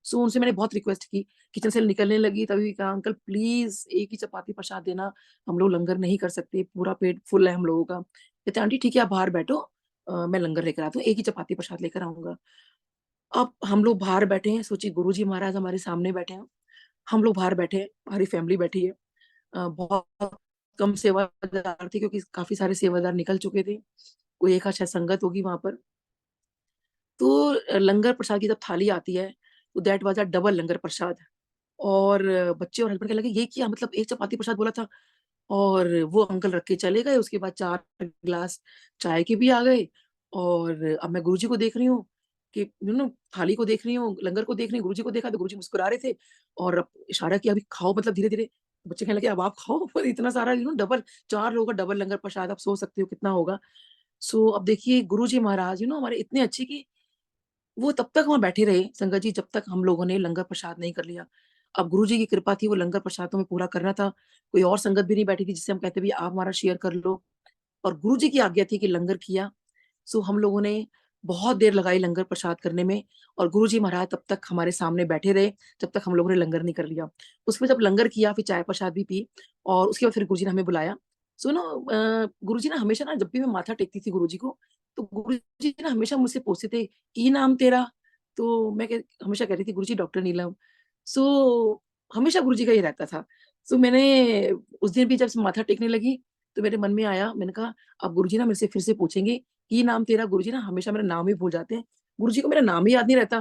सो उनसे मैंने बहुत रिक्वेस्ट की, किचन से निकलने लगी तभी कहा अंकल प्लीज एक ही चपाती प्रसाद देना, हम लोग लंगर नहीं कर सकते, पूरा पेट फुल है हम लोगों का। कहते आंटी ठीक है आप बाहर बैठो, मैं लंगर लेकर आता हूँ, एक ही चपाती प्रसाद लेकर आऊंगा। अब हम लोग बाहर बैठे हैं, सोचिए गुरुजी महाराज हमारे सामने बैठे हैं, हम लोग बाहर बैठे हैं, हमारी फैमिली बैठी है। बहुत कम सेवादार थे क्योंकि काफी सारे सेवादार निकल चुके थे, कोई एक आध शायद संगत होगी वहां पर। तो लंगर प्रसाद की जब थाली आती है तो दैट वाज अ डबल लंगर प्रसाद। और बच्चे और हस्बैंड कहने लगे ये क्या, मतलब एक चपाती प्रसाद बोला था। और वो अंकल रख के चले गए, उसके बाद 4 ग्लास चाय के भी आ गए। और अब मैं गुरुजी को देख रही हूँ कि थाली को देख रही हूँ, लंगर को देख रही हूँ, गुरुजी को देखा तो गुरुजी मुस्कुरा रहे थे और अब इशारा किया अभी खाओ, मतलब धीरे-धीरे। बच्चे कहने लगे अब आप खाओ पर इतना सारा डबल, 4 लोगों का डबल लंगर प्रसाद, आप सोच सकते हो कितना होगा। सो अब देखिए गुरुजी महाराज हमारे इतने अच्छे कि वो तब तक वहाँ बैठे रहे संगत जी जब तक हम लोगों ने लंगर प्रसाद नहीं कर लिया। अब गुरुजी की कृपा थी, वो लंगर प्रसाद तो हमें पूरा करना था। कोई और संगत भी नहीं बैठी थी जिससे हम कहते भई आप हमारा शेयर कर लो। और गुरुजी की आज्ञा थी कि लंगर किया। सो हम लोगों ने बहुत देर लगाई लंगर प्रसाद करने में और गुरुजी महाराज तब तक हमारे सामने बैठे रहे, जब तक हम लोगों ने लंगर नहीं कर लिया। उसमें जब लंगर किया फिर चाय प्रसाद भी पी और उसके बाद फिर गुरुजी ने हमें बुलाया। सो गुरुजी ना हमेशा ना जब भी मैं माथा टेकती थी गुरुजी को, तो गुरुजी ना हमेशा मुझसे पूछते थे, "की नाम तेरा?" तो मैं हमेशा कहती थी गुरुजी डॉक्टर नीलम। सो हमेशा गुरुजी का ये रहता था। सो मैंने उस दिन भी जब माथा टेकने लगी, तो मेरे मन में आया, मैंने कहा अब गुरुजी ना मेरे से फिर से पूछेंगे, "की नाम तेरा?" गुरुजी ना हमेशा मेरा नाम ही भूल जाते हैं। गुरुजी को मेरा नाम ही याद नहीं रहता।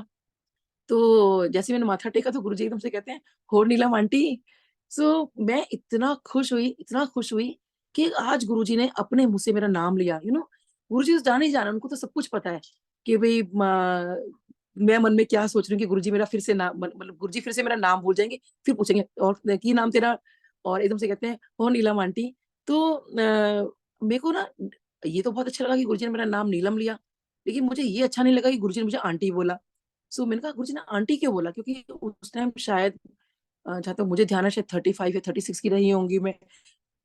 तो जैसे ही मैंने माथा टेका तो गुरुजी एकदम से कहते हैं, "हो नीलम आंटी।" सो मैं इतना खुश हुई कि आज गुरुजी ने अपने मुँह से मेरा नाम लिया, गुरुजी तो जाने ही जाना, उनको तो सब कुछ पता है कि भई मैं मन में क्या सोच रही हूँ कि गुरुजी मेरा फिर से नाम मतलब गुरुजी फिर से मेरा नाम भूल जाएँगे, फिर पूछेंगे, "और की नाम तेरा?" और एकदम से कहते हैं, "हो नीलम आंटी।" तो मेरे को ना ये तो बहुत अच्छा लगा कि गुरुजी ने मेरा नाम नीलम लिया, लेकिन मुझे ये अच्छा नहीं लगा कि गुरुजी ने मुझे आंटी बोला। सो मैंने कहा गुरुजी ने आंटी क्यों बोला? क्योंकि उस टाइम शायद जहाँ तक मुझे ध्यान है शायद 35 या 36 की रही होंगी मैं।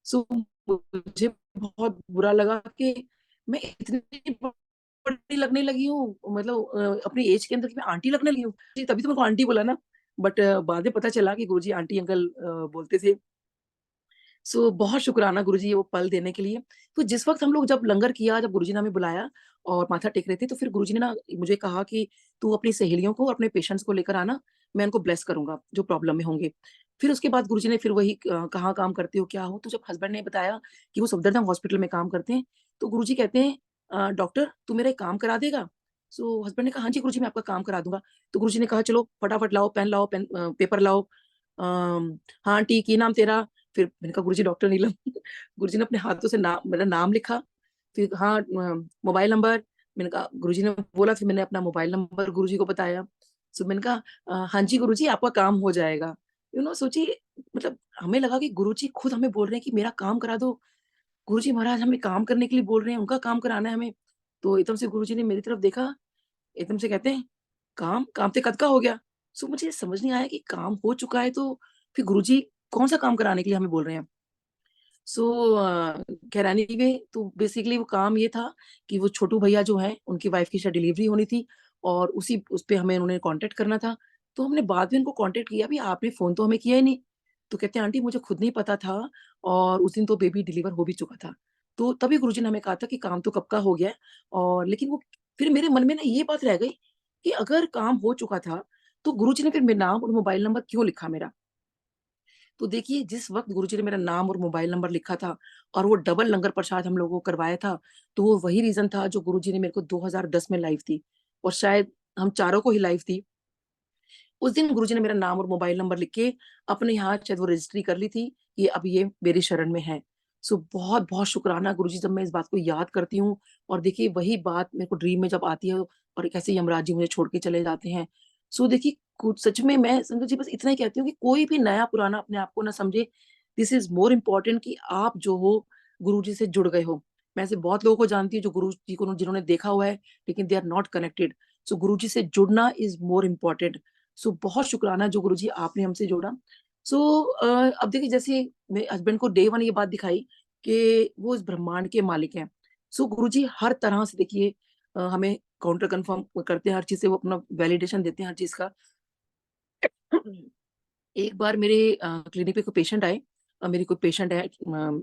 सो मुझे बहुत बुरा लगा कि मैं इतनी बड़ी लगने लगी हूँ, मतलब अपनी एज के अंदर कि मैं आंटी लगने लगी हूँ। जी, तभी तो मेरे को आंटी बोला ना, बट बाद में पता चला कि गुरुजी आंटी अंकल बोलते थे। सो बहुत शुकराना गुरुजी वो पल देने के लिए। तो जिस वक़्त हम लोग जब लंगर किया, जब गुरुजी ने हमें बुलाया और माथा टेक रहे थे, तो फिर गुरुजी ने ना मुझे कहा कि तू अपनी सहेलियों को, अपने पेशेंट्स को लेकर आना, मैं उनको ब्लेस करूँगा, जो प्रॉब्लम में होंगे। फिर उसके बाद गुरुजी ने फिर वही कहाँ काम करते हो, क्या हो? तो जब हस्बैंड ने बताया कि वो सफदरजंग हॉस्पिटल में काम करते हैं, तो गुरुजी कहते हैं डॉक्टर तू मेरा एक काम करा देगा? सो हस्बैंड ने कहा, "हाँ जी गुरुजी, मैं आपका काम करा दूँगा।" तो गुरुजी ने कहा, "चलो फटाफट लाओ, पेपर लाओ। हाँ आंटी, की नाम तेरा?" फिर मैंने कहा गुरुजी डॉक्टर नीलम। गुरुजी ने अपने हाथों से मेरा नाम लिखा। फिर हाँ मोबाइल नंबर, मैंने कहा गुरुजी ने बोला, फिर मैंने अपना मोबाइल नंबर गुरुजी को बताया। सो मैंने कहा हाँ जी गुरुजी आपका काम हो जाएगा। सोचिए, मतलब हमें लगा कि गुरुजी खुद हमें बोल रहे हैं कि मेरा काम करा दो। गुरुजी महाराज हमें काम करने के लिए बोल रहे हैं, उनका काम कराना है हमें। तो एकदम से गुरुजी ने मेरी तरफ देखा, एकदम से कहते हैं, "काम? काम ते कद का हो गया?" सो मुझे समझ नहीं आया कि काम हो चुका है तो फिर गुरुजी कौन-सा काम कराने के लिए हमें बोल रहे हैं। सो खैर एनीवे, तो बेसिकली वो काम ये था कि वो छोटू भैया जो हैं, उनकी वाइफ की शायद डिलीवरी होनी थी और उसी उसपे हमें उन्हें कॉन्टैक्ट करना था। तो हमने बाद में उनको कॉन्टैक्ट किया, "भई आपने फ़ोन तो हमें किया ही नहीं।" तो कहते हैं, "आंटी मुझे खुद नहीं पता था और उस दिन तो बेबी डिलीवर हो भी चुका था।" तो तभी गुरुजी ने हमें कहा था कि काम तो कब का हो गया है। और लेकिन वो फिर मेरे मन में ना ये बात रह गई कि अगर काम हो चुका था, तो गुरुजी ने फिर मेरा नाम और मोबाइल नंबर क्यों लिखा मेरा? तो देखिए, जिस वक़्त गुरुजी ने मेरा नाम और मोबाइल नंबर लिखा था और वो डबल लंगर प्रसाद हम लोगों को करवाया था, तो वो वही रीज़न था जो गुरुजी ने मेरे को 2010 में लाइफ़ दी और शायद हम चारों को ही लाइफ़ दी। उस दिन गुरुजी ने मेरा नाम और मोबाइल नंबर लिख के अपने यहाँ शायद वो रजिस्ट्री कर ली थी कि अब ये मेरी शरण में है। सो बहुत-बहुत शुकराना गुरुजी, जब मैं इस बात को याद करती हूँ और देखिए वही बात मेरे को ड्रीम में जब आती है और कैसे यमराज जी मुझे छोड़ के चले जाते हैं। सो देखिए कुछ सच में मैं संगत जी बस इतना ही कहती हूँ कि कोई भी नया-पुराना अपने आप को ना समझे। दिस इज़ मोर इम्पोर्टेंट कि आप जो हो गुरुजी से जुड़ गए हो। मैं ऐसे बहुत लोगों को जानती हूँ जो गुरुजी को जिन्होंने देखा हुआ है लेकिन दे आर नॉट कनेक्टेड। सो गुरुजी से जुड़ना इज़ मोर इम्पोर्टेंट। सो बहुत शुक्राना जो गुरुजी आपने हमसे जोड़ा। सो अब देखिए, जैसे मेरे हस्बैंड को डे वन ये बात दिखाई कि वो इस ब्रह्मांड के मालिक हैं। सो गुरुजी हर तरह से देखिए हमें काउंटर कंफर्म करते हैं, हर चीज से वो अपना वैलिडेशन देते हैं हर चीज का। एक बार मेरे क्लिनिक पे कोई पेशेंट आए, मेरी कोई पेशेंट है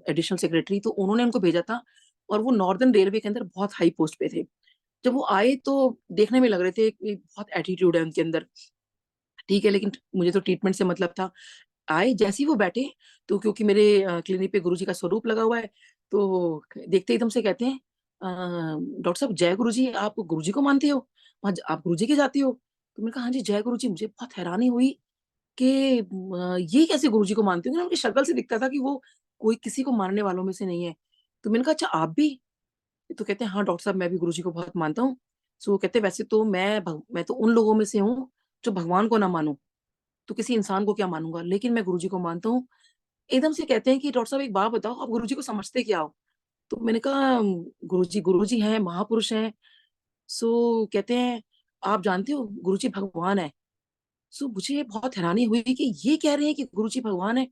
एडिशनल सेक्रेटरी, तो उन्होंने उनको भेजा था, और वो नॉर्दर्न रेलवे के अंदर बहुत हाई पोस्ट पे थे। जब वो आए तो देखने में लग रहे थे कि बहुत एटीट्यूड है उनके अंदर, ठीक है, लेकिन मुझे तो ट्रीटमेंट से मतलब था। आए जैसे ही वो बैठे, तो क्योंकि मेरे क्लिनिक पे गुरुजी का स्वरूप लगा हुआ है, तो देखते ही एकदम से कहते हैं, डॉक्टर साहब जय गुरु जी, आप गुरु जी को मानते हो, आप गुरु जी के जाते हो? तो मैंने कहा हाँ जी जय गुरु जी। मुझे बहुत हैरानी हुई कि ये कैसे गुरुजी को मानते हो? उनकी शक्ल से दिखता था कि वो कोई किसी को मानने वालों में से नहीं है। तो मैंने कहा अच्छा आप भी? तो कहते हैं हाँ डॉक्टर साहब मैं भी गुरुजी को बहुत मानता हूँ। सो वो कहते हैं वैसे तो मैं तो उन लोगों में से हूँ जो भगवान को ना मानूं, तो किसी इंसान को क्या मानूंगा, लेकिन मैं गुरुजी को मानता हूँ। एकदम से कहते हैं कि डॉक्टर साहब एक बात बताओ, आप गुरुजी को समझते क्या हो? तो मैंने कहा गुरुजी हैं, महापुरुष हैं। सो कहते हैं आप जानते हो गुरुजी भगवान है। सो मुझे बहुत हैरानी हुई कि ये कह रहे हैं कि गुरुजी भगवान है।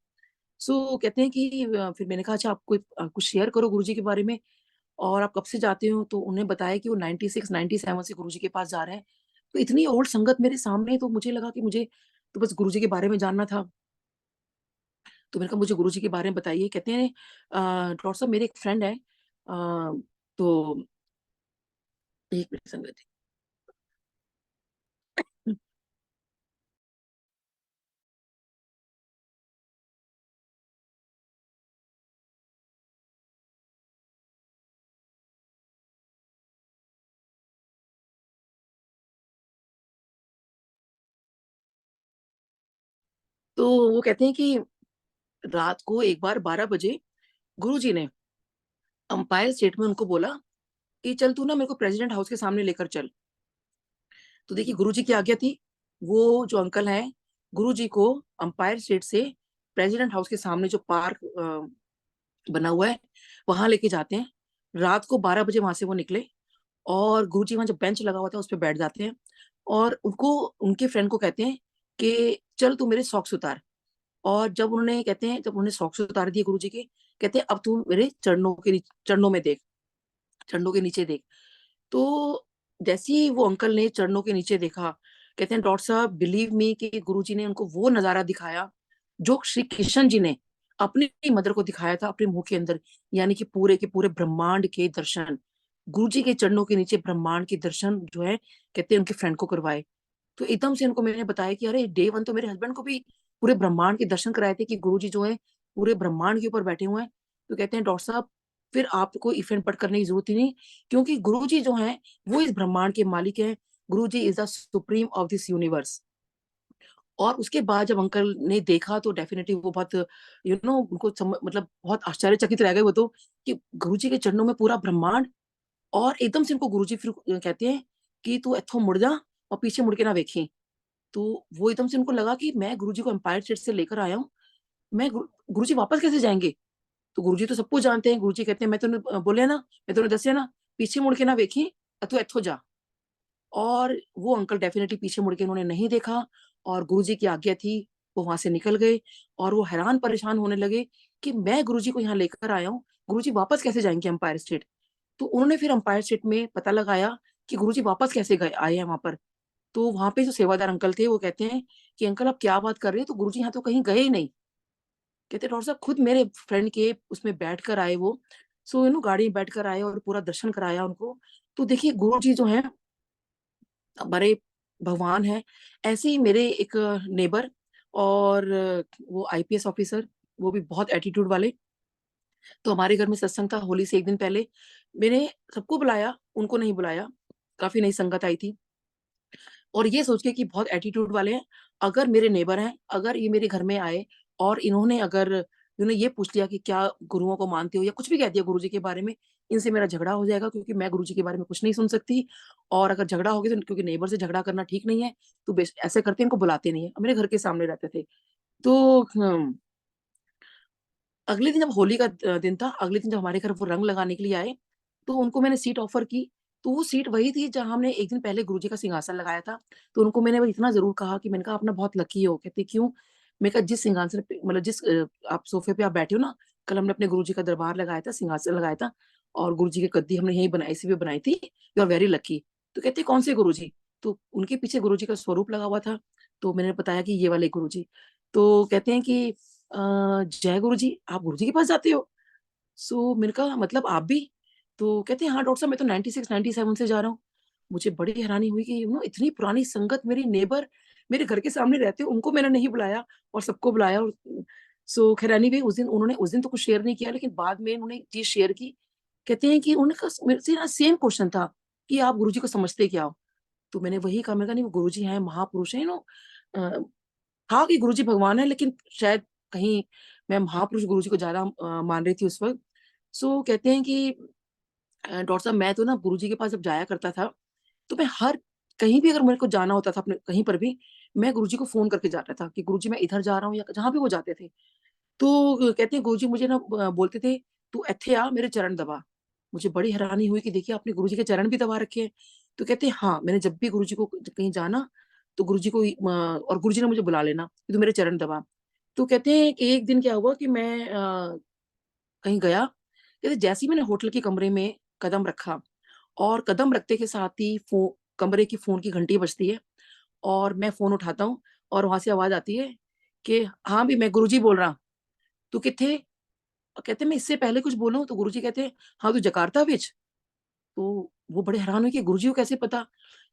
सो कहते हैं कि फिर मैंने कहा अच्छा आप कोई कुछ शेयर करो गुरुजी के बारे में, और आप कब से जाते हो? तो उन्हें बताया कि वो 96 97 से गुरुजी के पास जा रहे हैं। तो इतनी ओल्ड संगत मेरे सामने, तो मुझे लगा कि मुझे तो बस गुरुजी के बारे में जानना था। तो मैंने कहा मुझे गुरुजी के बारे में बताइए। कहते हैं डॉक्टर साहब मेरे एक फ्रेंड है, तो एक मिनट संगत जी। तो वो कहते हैं कि रात को एक बार 12 बजे गुरुजी ने अंपायर स्टेट में उनको बोला कि चल तू ना मेरे को प्रेसिडेंट हाउस के सामने लेकर चल। तो देखिए गुरुजी की आज्ञा थी, वो जो अंकल हैं गुरुजी को अंपायर स्टेट से प्रेसिडेंट हाउस के सामने जो पार्क बना हुआ है वहां लेके जाते हैं। रात को 12 बजे वहां से वो निकले, और गुरुजी वहां जब बेंच लगा हुआ था उस पर बैठ जाते हैं, और उनको उनके फ्रेंड को कहते हैं कि चल तू मेरे सॉक्स उतार। और जब उन्होंने कहते हैं जब उन्होंने सॉक्स उतार दिए गुरुजी के, कहते हैं अब तू मेरे चरणों में देख, चरणों के नीचे देख। तो जैसे ही वो अंकल ने चरणों के नीचे देखा, कहते हैं डॉक्टर साहब बिलीव मी कि गुरुजी ने उनको वो नजारा दिखाया जो श्री कृष्ण जी ने अपनी मदर को दिखाया था अपने मुंह के अंदर, यानी कि पूरे के पूरे ब्रह्मांड के दर्शन। गुरुजी के चरणों के नीचे ब्रह्मांड के दर्शन जो है, कहते हैं उनके फ्रेंड को करवाए। तो एकदम से उनको मैंने बताया कि अरे डे वन तो मेरे हस्बैंड को भी पूरे ब्रह्मांड के दर्शन कराए थे कि गुरुजी जो है पूरे ब्रह्मांड के ऊपर बैठे हुए हैं। तो कहते हैं डॉक्टर साहब फिर आपको इवेंट पट करने की जरूरत ही नहीं, क्योंकि गुरुजी जो हैं वो इस ब्रह्मांड के मालिक हैं। Guruji is the supreme of this universe. और उसके बाद जब अंकल ने देखा तो डेफिनेटली वो बहुत उनको मतलब बहुत आश्चर्यचकित रह गए वो तो, कि गुरुजी के चरणों में पूरा ब्रह्मांड। और एकदम से उनको गुरुजी फिर कहते हैं कि तू इत्थों मुड़ जा और पीछे मुड़ के ना वेखी। तो वो एकदम से उनको लगा कि मैं गुरुजी को एम्पायर स्टेट से लेकर आया हूँ, मैं गुरुजी वापस कैसे जाएंगे? तो गुरुजी तो सबको जानते हैं। गुरुजी कहते हैं मैं तूने बोले ना, मैं तूने दसिया ना, पीछे मुड़ के ना वेखी, तू इत्थों जा। और वो अंकल डेफिनेटली पीछे मुड़ के उन्होंने नहीं देखा, और गुरुजी की आज्ञा थी, वो वहां से निकल गए। और वो हैरान परेशान होने लगे कि मैं गुरुजी को यहाँ लेकर आया हूँ, गुरुजी वापस कैसे जाएंगे अंपायर स्टेट? तो उन्होंने फिर अंपायर स्टेट में पता लगाया कि गुरुजी वापस कैसे गए आए हैं वहां पर। तो वहां पे जो सेवादार अंकल थे वो कहते हैं कि अंकल आप क्या बात कर रहे हैं, तो गुरुजी यहाँ तो कहीं गए ही नहीं। कहते डॉक्टर साहब खुद मेरे फ्रेंड के उसमें बैठ कर आए वो, सो गाड़ी में बैठ कर आए और पूरा दर्शन कराया उनको। तो देखिए गुरु जी जो है बड़े भगवान है। ऐसे ही मेरे एक नेबर, और वो आईपीएस ऑफिसर, वो भी बहुत एटीट्यूड वाले। तो हमारे घर में सत्संग था होली से एक दिन पहले, मैंने सबको बुलाया, उनको नहीं बुलाया। काफी नई संगत आई थी, और ये सोच के कि बहुत एटीट्यूड वाले हैं, अगर मेरे नेबर हैं, अगर ये मेरे घर में आए और इन्होंने अगर ये पूछ लिया कि क्या गुरुओं को मानते हो या कुछ भी कह दिया गुरुजी के बारे में, इनसे मेरा झगड़ा हो जाएगा, क्योंकि मैं गुरुजी के बारे में कुछ नहीं सुन सकती। और अगर झगड़ा हो गया तो क्योंकि नेबर से झगड़ा करना ठीक नहीं है, तो ऐसे करके इनको बुलाते नहीं है। मेरे घर के सामने रहते थे। तो अगले दिन जब होली का दिन था, अगले दिन जब हमारे घर वो रंग लगाने के लिए आए, तो उनको मैंने सीट ऑफर की। तो वो सीट वही थी जहाँ हमने एक दिन पहले गुरुजी का सिंहासन लगाया था। तो उनको मैंने बस इतना ज़रूर कहा कि मैंने कहा आप ना बहुत लकी हो। कहते क्यों? मैंने कहा जिस सिंहासन पे मतलब जिस आप सोफ़े पे आप बैठे हो ना, कल हमने अपने गुरुजी का दरबार लगाया था, सिंहासन लगाया था और गुरुजी की गद्दी हमने यहीं बनाई इसी पे बनाई थी। You are very lucky. तो कहते कौन से गुरुजी? तो उनके पीछे गुरुजी का स्वरूप लगा हुआ था। तो मैंने बताया कि ये वाले गुरुजी। तो कहते हैं कि जय गुरुजी, आप गुरुजी के पास जाते हो? सो मैंने कहा मतलब आप भी? तो कहते हैं हाँ डॉक्टर साहब मैं तो 96 97 से जा रहा हूँ। मुझे बड़ी हैरानी हुई कि इतनी पुरानी संगत मेरी नेबर मेरे घर के सामने रहते हैं, उनको मैंने नहीं बुलाया और सबको बुलाया। और सो खैर एनीवे उस दिन तो कुछ शेयर नहीं किया, लेकिन बाद में उन्होंने एक चीज़ शेयर की। कहते हैं कि उन्होंने कहा मेरे से ना सेम क्वेश्चन था कि आप गुरुजी को समझते क्या हो? तो मैंने वही कहा, मैंने कहा नहीं वो गुरुजी हैं, महापुरुष हैं अ, हाँ, कि गुरुजी भगवान हैं, लेकिन शायद कहीं मैं महापुरुष गुरुजी को ज़्यादा मान रही थी उस वक़्त। सो कहते हैं कि डॉक्टर साहब मैं तो ना गुरुजी के पास जब जाया करता था, तो मैं हर कहीं भी अगर मेरे को जाना होता था अपने कहीं पर भी, मैं गुरुजी को फ़ोन करके जाता था कि गुरुजी मैं इधर जा रहा हूँ या जहाँ भी वो जाते थे। तो कहते हैं गुरुजी मुझे ना बोलते थे, "तू इत्थे आ मेरे चरण दबा।" मुझे बड़ी हैरानी हुई कि देखिए आपने गुरुजी के चरण भी दबा रखे हैं। तो कहते हैं हाँ, मैंने जब भी गुरुजी को कहीं जाना तो गुरुजी को और गुरुजी ने मुझे बुला लेना कि तू मेरे चरण दबा। तो कहते हैं कि एक दिन क्या हुआ कि मैं कहीं गया, कहते जैसे ही मैंने होटल के कमरे में कदम रखा और कदम रखते के साथ ही कमरे की फ़ोन की घंटी बजती है और मैं फ़ोन उठाता हूँ और वहाँ से आवाज़ आती है कि हाँ, भी मैं गुरुजी बोल रहा। "तू कित्थे?" कहते मैं इससे पहले कुछ बोलूँ तो गुरुजी कहते हैं, "हाँ, तू जकार्ता विच?" तो वो बड़े हैरान हुए कि गुरुजी को कैसे पता?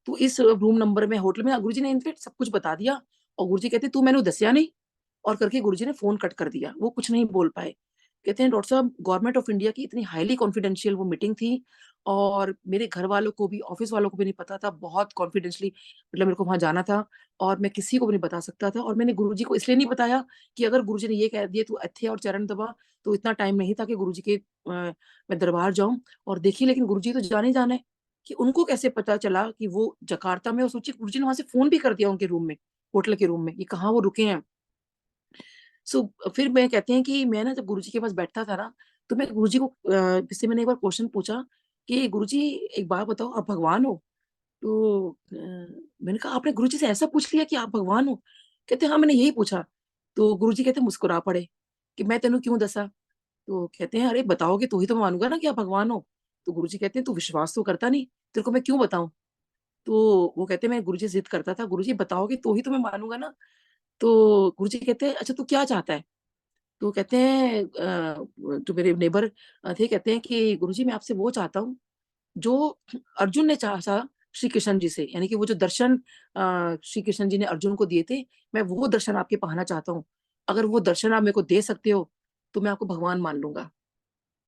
तो इस रूम नंबर में होटल में गुरुजी ने इनफैक्ट सब कुछ बता दिया और गुरुजी कहते, "तू मैनू दस्या नहीं?" और करके गुरुजी ने फ़ोन कट कर दिया। वो कुछ नहीं बोल पाए। कहते हैं, "डॉक्टर साहब गवर्नमेंट ऑफ इंडिया की इतनी हाइली कॉन्फिडेंशियल वो मीटिंग थी और मेरे घर वालों को भी, ऑफ़िस वालों को भी नहीं पता था। बहुत कॉन्फिडेंशियली मतलब मेरे को वहाँ जाना था और मैं किसी को भी नहीं बता सकता था और मैंने गुरुजी को इसलिए नहीं बताया कि अगर गुरुजी ने ये कह दिया, 'तू इत्थे और चरण दबा' तो इतना टाइम नहीं था कि गुरुजी के मैं दरबार जाऊँ। और देखिए लेकिन गुरुजी तो जाने ही जाना है, कि उनको कैसे पता चला कि वो जकार्ता में और सोचिए गुरुजी ने वहाँ से फ़ोन भी कर दिया उनके रूम में, होटल के रूम में, कि कहाँ वो रुके हैं। सो फिर मैं कहते हैं कि मैं ना जब गुरुजी के पास बैठता था ना, तो मैं गुरुजी को जैसे मैंने एक बार क्वेश्चन पूछा कि गुरुजी एक बात बताओ आप भगवान हो? तो मैंने कहा आपने गुरुजी से ऐसा पूछ लिया कि आप भगवान हो? कहते हाँ, मैंने यही पूछा। तो गुरुजी कहते मुस्कुरा पड़े कि मैं तेनू क्यों दसा? तो कहते हैं अरे बताओगे तो ही तो मैं मानूँगा ना कि आप भगवान हो। तो गुरुजी कहते हैं तू विश्वास तो करता नहीं, तेरे को मैं क्यों बताऊँ? तो वो कहते हैं मैं गुरुजी ज़िद करता था, गुरुजी बताओगे तो ही तो मैं मानूँगा ना। तो गुरुजी कहते हैं अच्छा तू क्या चाहता है? तो कहते हैं जो मेरे नेबर थे कहते हैं कि गुरुजी मैं आपसे वो चाहता हूँ, जो अर्जुन ने चाहा था श्री कृष्ण जी से, यानी कि वो जो दर्शन श्री कृष्ण जी ने अर्जुन को दिए थे, मैं वो दर्शन आपके पाना चाहता हूँ। अगर वो दर्शन आप मेरे को दे सकते हो, तो मैं आपको भगवान मान लूँगा।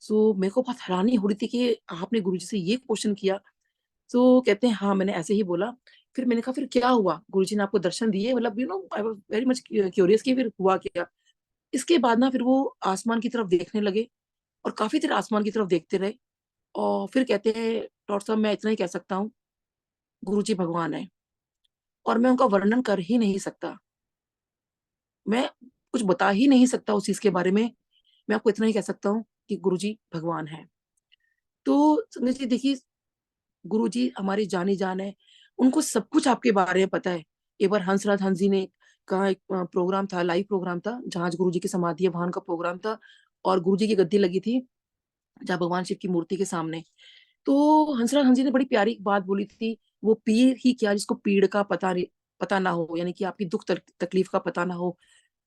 सो मेरे को बहुत हैरानी हो रही थी कि आपने गुरुजी से ये क्वेश्चन किया। सो कहते हैं हाँ, मैंने ऐसे ही बोला। फिर मैंने कहा फिर क्या हुआ? गुरुजी ने आपको दर्शन दिए? मतलब I was very much curious कि फिर हुआ क्या? इसके बाद ना फिर वो आसमान की तरफ देखने लगे और काफ़ी देर आसमान की तरफ देखते रहे और फिर कहते हैं, "डॉक्टर साहब मैं इतना ही कह सकता हूँ, गुरुजी भगवान हैं और मैं उनका वर्णन कर ही नहीं सकता। मैं कुछ बता ही नहीं सकता उस चीज़ के बारे में। मैं आपको इतना ही कह सकता हूँ कि गुरुजी भगवान हैं।" तो संजय जी देखिए, गुरुजी हमारी जानी-जान है। उनको सब कुछ आपके बारे में पता है। एक बार हंसराज हंस जी ने कहा एक प्रोग्राम था, लाइव प्रोग्राम था, जहाँ आज गुरुजी की समाधि है, वहाँ उनका प्रोग्राम था और गुरुजी की गद्दी लगी थी, जहाँ भगवान शिव की मूर्ति के सामने। तो हंसराज हंस जी ने बड़ी प्यारी एक बात बोली थी, वो पीर ही क्या जिसको पीड़ का पता ना हो, यानी कि आपकी दुःख तकलीफ का पता ना हो।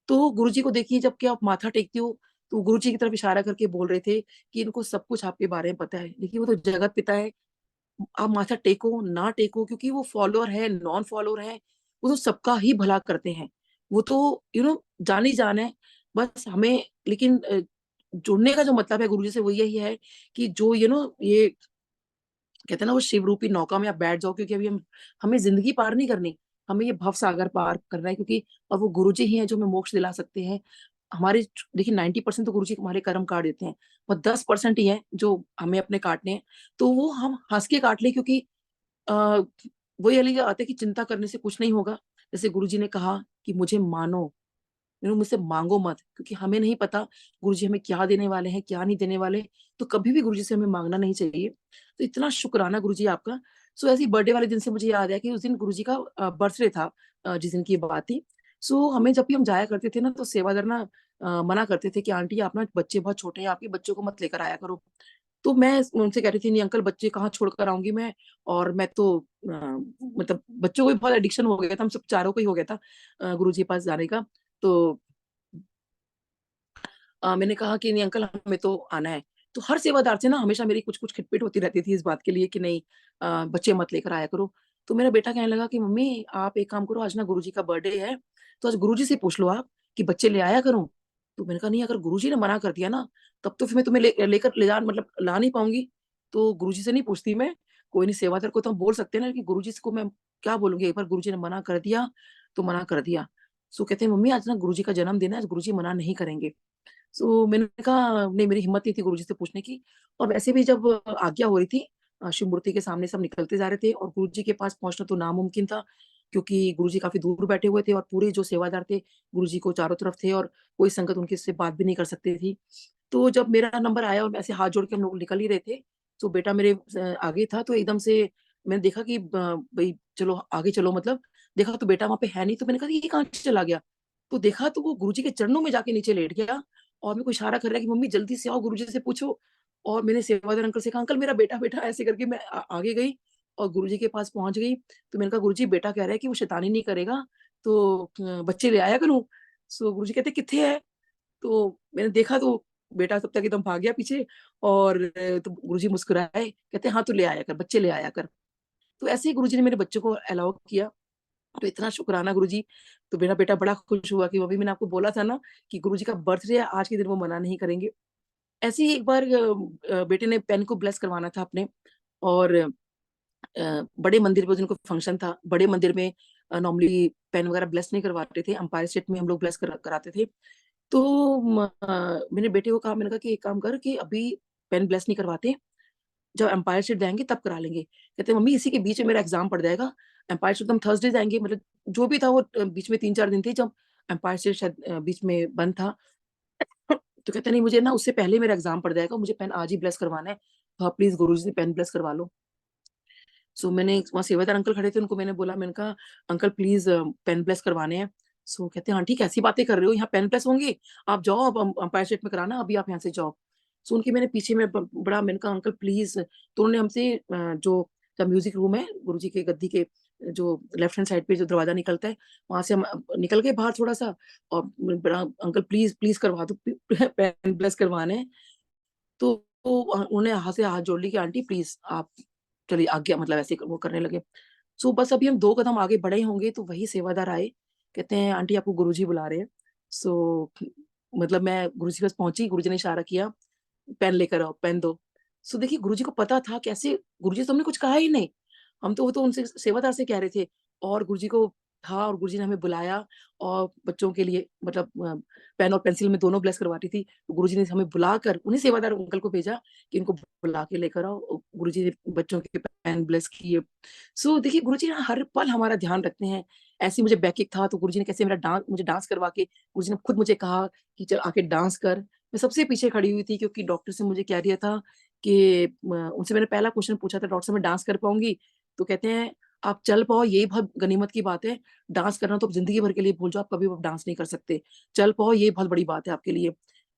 तो गुरुजी को देखिए जब कि आप माथा टेकते हो, तो गुरुजी की तरफ इशारा करके बोल रहे थे कि इनको सब कुछ आपके बारे में पता है। देखिए वो तो जगत पिता है, आप माथा टेको, ना टेको क्योंकि वो फॉलोअर है, नॉन फॉलोअर है, वो तो सबका ही भला करते हैं। वो तो जान-ही-जान है। बस हमें लेकिन जुड़ने का जो मतलब है गुरुजी से वो यही है कि जो ये कहते हैं ना वो शिव रूपी नौका में आप बैठ जाओ क्योंकि अभी हम हमें ज़िंदगी पार नहीं करनी, हमें ये भव सागर पार करना है क्योंकि और वो गुरुजी ही हैं जो हमें मोक्ष दिला सकते हैं। हमारे देखिए 90% तो गुरुजी हमारे कर्म काट देते हैं और 10% ही हैं जो हमें अपने काटने हैं। तो वो हम हँस के काट लें क्योंकि अ, वही वाली बात है कि चिंता करने से कुछ नहीं होगा। जैसे गुरुजी ने कहा कि मुझे मानो, मुझसे मांगो मत, क्योंकि हमें नहीं पता गुरुजी हमें क्या देने वाले हैं, क्या नहीं देने वाले, तो कभी भी गुरुजी से हमें मांगना नहीं चाहिए। तो इतना शुक्राना गुरुजी आपका। सो ऐसे ही बर्थडे वाले दिन से मुझे याद है कि उस दिन गुरुजी का बर्थडे था, जिस दिन की ये बात थी। सो हमें जब भी हम जाया करते थे ना, तो सेवादार ना मना करते थे कि आंटी आप ना, बच्चे बहुत छोटे हैं आपके, बच्चों को मत लेकर आया करो। तो मैं उनसे कह रही थी, नहीं अंकल बच्चे कहाँ छोड़कर आऊंगी मैं, और मैं तो मतलब बच्चों को भी बहुत एडिक्शन हो गया था, हम सब चारों को ही हो गया था गुरुजी के पास जाने का। तो मैंने कहा कि नहीं अंकल हमें तो आना है। तो हर सेवादार से ना हमेशा मेरी कुछ कुछ खिटपिट होती रहती थी इस बात के लिए कि नहीं बच्चे मत लेकर आया करो। तो मेरा बेटा कहने लगा कि मम्मी आप एक काम करो, आज ना गुरुजी का बर्थडे है, तो आज गुरुजी से पूछ लो आप कि बच्चे ले आया करूं। तो मैंने कहा नहीं, अगर गुरुजी ने मना कर दिया ना, तब तो फिर मैं तुम्हें लेकर ले जा मतलब ला नहीं पाऊंगी। तो गुरुजी से नहीं पूछती मैं, कोई नहीं, सेवादार को तो हम बोल सकते हैं ना, कि गुरुजी को मैं क्या बोलूंगी, एक बार गुरुजी ने मना कर दिया तो मना कर दिया। सो कहते हैं मम्मी आज ना गुरुजी का जन्मदिन है, आज गुरुजी मना नहीं करेंगे। सो मैंने कहा नहीं, मेरी हिम्मत नहीं थी गुरुजी से पूछने की। और वैसे भी जब आज्ञा हो रही थी, शिव मूर्ति के सामने सब निकलते जा रहे थे, और गुरुजी के पास पहुंचना तो नामुमकिन था, क्योंकि गुरुजी काफी दूर बैठे हुए थे, और पूरे जो सेवादार थे गुरुजी को चारों तरफ थे, और कोई संगत उनके से बात भी नहीं कर सकती थी। तो जब मेरा नंबर आया और मैं ऐसे हाथ जोड़ के हम लोग निकल ही रहे थे, तो बेटा मेरे आगे था, तो एकदम से मैंने देखा कि भाई चलो आगे चलो, मतलब देखा तो बेटा वहां पे है नहीं, तो मैंने कहा ये कहाँ चला गया। तो देखा तो वो गुरुजी के चरणों में जाके नीचे लेट गया, और मेरे को इशारा कर रहा है कि मम्मी जल्दी से आओ गुरुजी से पूछो। और मैंने सेवादार अंकल से कहा अंकल मेरा बेटा बेटा, ऐसे करके मैं आगे गई और गुरुजी के पास पहुंच गई। तो मैंने कहा गुरुजी बेटा कह रहा है कि वो शैतानी नहीं करेगा, तो बच्चे ले आया करूं। सो गुरुजी कहते किथे है। तो मैंने देखा तो बेटा तब तक एकदम भाग गया पीछे, और तो गुरुजी मुस्कुराए, कहते हाँ तू ले आया कर, बच्चे ले आया कर। तो ऐसे ही गुरुजी ने मेरे बच्चों को अलाउ किया। तो इतना शुक्राना गुरुजी। तो मेरा बेटा बड़ा खुश हुआ कि अभी मैंने आपको बोला था ना कि गुरुजी का बर्थडे है, आज के दिन वो मना नहीं करेंगे। ऐसे ही एक बार बेटे ने पेन को ब्लेस करवाना था अपने, और बड़े मंदिर में उस दिन कोई फंक्शन था, बड़े मंदिर में नॉर्मली पेन वगैरह ब्लेस नहीं करवाते थे, एम्पायर स्टेट में हम लोग ब्लेस कराते थे। तो मैंने बेटे को कहा, मैंने कहा कि एक काम कर कि अभी पेन ब्लेस नहीं करवाते, जब एम्पायर स्टेट जाएंगे तब करा लेंगे। कहते मम्मी इसी के बीच में मेरा एग्जाम पड़ जाएगा, एम्पायर स्टेट तो हम थर्सडे जाएंगे, मतलब जो भी था वो बीच में 3-4 दिन थे, जब एम्पायर स्टेट शायद बीच में बंद था। तो कहते नहीं मुझे ना उससे पहले मेरा एग्जाम पड़ जाएगा, मुझे पेन आज ही ब्लेस करवाना है, तो आप प्लीज गुरुजी से पेन ब्लेस करवा लो। सो मैंने वहाँ सेवादार अंकल खड़े थे, उनको मैंने बोला, मैंने कहा अंकल प्लीज पेन प्लेस करवाने हैं। सो कहते हैं आंटी कैसी बातें कर रहे हो, यहाँ पेन प्लेस होंगे, आप जाओ, आप अंपायर स्टेट में कराना, अभी आप यहाँ से जाओ। सो उनके मैंने पीछे में बड़ा, मैंने कहा अंकल प्लीज। तो उन्होंने हमसे जो म्यूजिक रूम है गुरुजी के गद्दी के जो लेफ्ट हैंड साइड पे जो दरवाजा निकलता है, वहां से हम निकल गए बाहर थोड़ा सा, और बड़ा अंकल प्लीज प्लीज करवा दो, पेन प्लेस करवाने हैं। तो उन्होंने हाथ से हाथ जोड़ ली कि आंटी प्लीज आप चलिए आज्ञा, मतलब ऐसे वो करने लगे। सो बस अभी हम 2 कदम आगे बढ़े होंगे तो वही सेवादार आए, कहते हैं आंटी आपको गुरुजी बुला रहे हैं। सो मतलब मैं गुरुजी के पास पहुंची, गुरुजी ने इशारा किया पेन लेकर आओ, पेन दो। सो देखिए गुरुजी को पता था कैसे, गुरुजी से हमने कुछ कहा ही नहीं, हम तो वो तो उनसे सेवादार से कह रहे थे, और गुरुजी को था, और गुरुजी ने हमें बुलाया, और बच्चों के लिए मतलब पेन और पेंसिल में दोनों ब्लेस करवाती थी, तो गुरुजी ने हमें बुलाकर उन्हीं सेवादार अंकल को भेजा कि इनको बुला के लेकर आओ। गुरुजी ने बच्चों के पेन ब्लेस किए। सो देखिए गुरुजी ना हर पल हमारा ध्यान रखते हैं। ऐसे ही मुझे बैकएक था, तो गुरुजी ने कैसे मेरा डांस, मुझे डांस करवा के गुरुजी ने खुद मुझे कहा कि चल आके डांस कर। मैं सबसे पीछे खड़ी हुई थी, क्योंकि डॉक्टर से मुझे कह दिया था कि उनसे मैंने पहला क्वेश्चन पूछा था, डॉक्टर साहब मैं डांस कर पाऊंगी। तो कहते हैं आप चल पाओ यही बहुत गनीमत की बात है, डांस करना तो जिंदगी भर के लिए भूल जाओ, आप कभी डांस नहीं कर सकते, चल पाओ ये बहुत बड़ी बात है आपके लिए।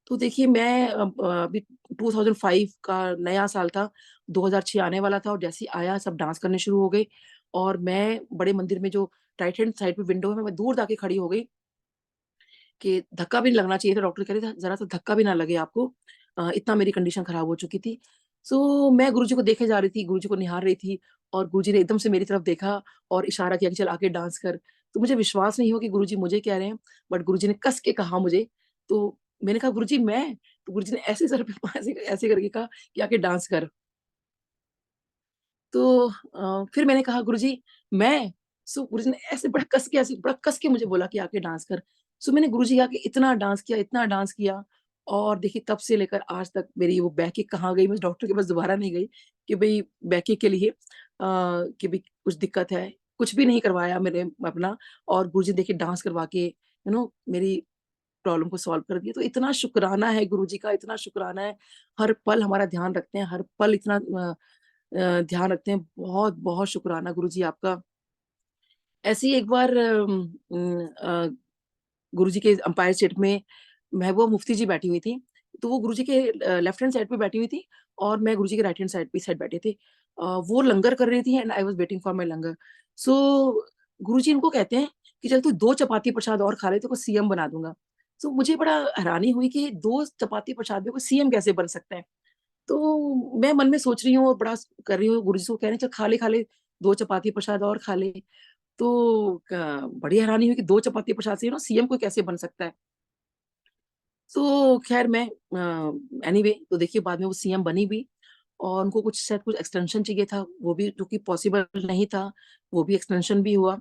तो देखिए मैं अभी 2005 का नया साल था, 2006 आने वाला था, और जैसे ही आया सब डांस करने शुरू हो गए, और मैं बड़े मंदिर में जो राइट हैंड साइड पे विंडो है, मैं दूर जाके खड़ी हो गई कि धक्का भी नहीं लगना चाहिए था, डॉक्टर कह रहे थे जरा सा धक्का भी ना लगे आपको, इतना मेरी कंडीशन खराब हो चुकी थी। सो मैं गुरुजी को देखे जा रही थी, गुरुजी को निहार रही थी, और गुरुजी ने एकदम से मेरी तरफ देखा और इशारा किया कि चल आके डांस कर। तो मुझे विश्वास नहीं हो कि गुरुजी मुझे कह रहे हैं, बट गुरुजी ने कस के कहा मुझे। तो मैंने कहा गुरुजी मैं, तो गुरुजी ने ऐसे सर पे ऐसे ऐसे करके कहा कि आके डांस कर। तो फिर मैंने कहा गुरुजी मैं। सो गुरुजी ने ऐसे बड़ा कस के मुझे बोला कि आके डांस कर। सो मैंने गुरुजी के आके इतना डांस किया, इतना डांस किया, और देखिए तब से लेकर आज तक मेरी वो बैक कहाँ गई, मैं डॉक्टर के पास दोबारा नहीं गई कि भई बैक के लिए कि भई कुछ दिक्कत है, कुछ भी नहीं करवाया मैंने अपना। और गुरुजी देखिए डांस करवा के मेरी प्रॉब्लम को सॉल्व कर दिया। तो इतना शुक्राना है गुरुजी का, इतना शुक्राना है। हर पल हमारा ध्यान रखते हैं, हर पल इतना ध्यान रखते हैं। बहुत बहुत शुक्राना गुरुजी आपका। ऐसे ही एक बार गुरुजी के अंपायर स्टेट में महबूबा मुफ्ती जी बैठी हुई थी। तो वो गुरुजी के लेफ्ट हैंड साइड पे बैठी हुई थी और मैं गुरुजी के राइट हैंड साइड बैठे थे। वो लंगर कर रही थी and I was waiting for my langar. So Guruji इनको कहते हैं कि चल तू 2 चपाती प्रसाद और खा ले, तेरे को सीएम बना दूंगा। तो मुझे बड़ा हैरानी हुई कि 2 चपाती प्रसाद में कोई सीएम कैसे बन सकता है। तो मैं मन में सोच रही हूँ और बड़ा कर रही हूँ, गुरुजी को कह रहे हैं चल खा ले 2 चपाती प्रसाद और खा ले। तो बड़ी हैरानी हुई कि 2 चपाती प्रसाद से सीएम कोई कैसे बन सकता है। तो खैर मैं एनीवे तो देखिए बाद में वो सीएम बनी भी और उनको कुछ शायद कुछ एक्सटेंशन चाहिए था, वो भी जो कि पॉसिबल नहीं था, वो भी एक्सटेंशन भी हुआ।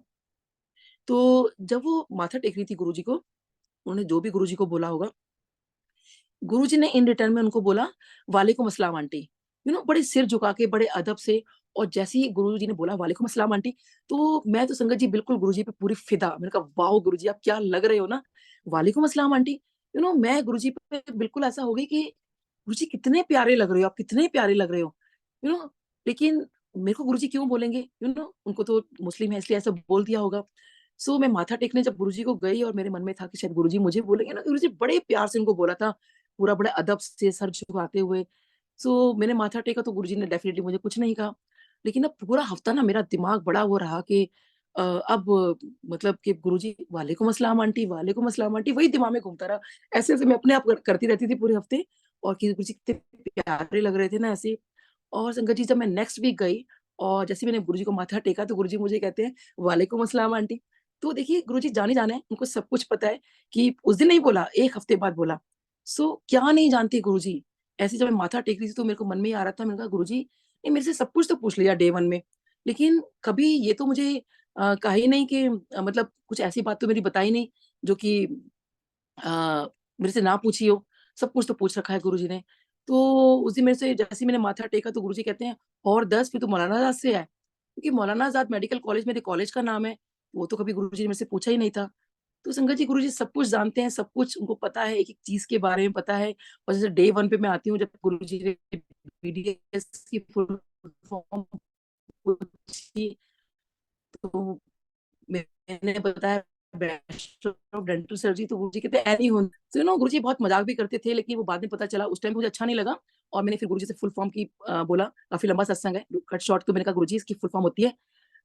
तो जब वो माथा टेक रही थी गुरुजी को, उन्होंने जो भी गुरुजी को बोला होगा, गुरुजी ने इन रिटर्न में उनको बोला, वालेकुम अस्सलाम आंटी। बड़े सिर झुका के, बड़े अदब से। और जैसे ही गुरुजी ने बोला वालेकुम अस्सलाम आंटी, तो मैं तो संगत जी बिल्कुल गुरुजी पे पूरी फिदा। मैंने कहा वाओ गुरुजी आप क्या लग रहे हो ना, वालेकुम अस्सलाम आंटी। मैं गुरुजी पे बिल्कुल ऐसा हो गई कि गुरुजी कितने प्यारे लग रहे हो आप, कितने प्यारे लग रहे हो। यू नो लेकिन मेरे को गुरुजी क्यों बोलेंगे, उनको तो मुस्लिम है इसलिए ऐसा बोल दिया होगा। सो मैं माथा टेकने जब गुरुजी को गई और मेरे मन में था कि शायद गुरुजी मुझे बोलेंगे ना, गुरुजी बड़े प्यार से उनको बोला था, पूरा बड़े अदब से सर झुकाते हुए। सो मैंने माथा टेका तो गुरुजी ने डेफिनिटली मुझे कुछ नहीं कहा। लेकिन अब पूरा हफ्ता ना मेरा दिमाग बड़ा वो रहा कि अब मतलब कि गुरुजी वालेकुम अस्सलाम आंटी वही दिमाग में घूमता रहा। ऐसे-ऐसे मैं अपने आप करती रहती थी पूरे हफ्ते और कि गुरुजी कितने प्यारे लग रहे थे ना ऐसे। और संगत जी जब मैं नेक्स्ट वीक गई और जैसे मैंने गुरुजी को माथा टेका तो गुरुजी मुझे कहते हैं वालेकुम अस्सलाम आंटी। तो देखिए गुरुजी जाने-जाने हैं, उनको सब कुछ पता है कि उस दिन नहीं बोला, 1 हफ्ते बाद बोला। सो क्या नहीं जानती गुरुजी। ऐसे जब मैं माथा टेक रही थी तो मेरे को मन में ये आ रहा था, मैंने कहा गुरुजी ने मेरे से सब कुछ तो पूछ लिया डे 1 में, लेकिन कभी ये तो मुझे कहा ही नहीं कि मतलब कुछ ऐसी बात तो मेरी बताई नहीं जो कि अ, मेरे से ना पूछी हो। सब कुछ तो पूछ रखा है गुरुजी ने। तो उस दिन मेरे से जैसे ही मैंने माथा टेका तो गुरुजी कहते हैं और 10 फिर तो मौलाना आज़ाद से है। क्योंकि मौलाना आज़ाद मेडिकल कॉलेज मेरे कॉलेज का नाम है। वो तो कभी गुरुजी ने मेरे से पूछा ही नहीं था। तो संगत जी गुरुजी सब कुछ जानते हैं, सब कुछ उनको पता है, एक-एक चीज़ के बारे में पता है। और जैसे डे 1 पे मैं आती हूँ जब गुरुजी ने बीडीएस की फुल फॉर्म पूछी तो मैंने बताया बैचलर ऑफ डेंटल सर्जरी। तो गुरुजी कहते हैं एनी हुन। तो गुरुजी बहुत मजाक भी करते थे लेकिन वो बाद में पता चला, उस टाइम मुझे अच्छा नहीं लगा। और मैंने फिर गुरुजी से फुल फॉर्म की बोला, काफी लंबा सत्संग है, कट शॉर्ट। तो मैंने कहा गुरुजी इसकी फुल फॉर्म होती है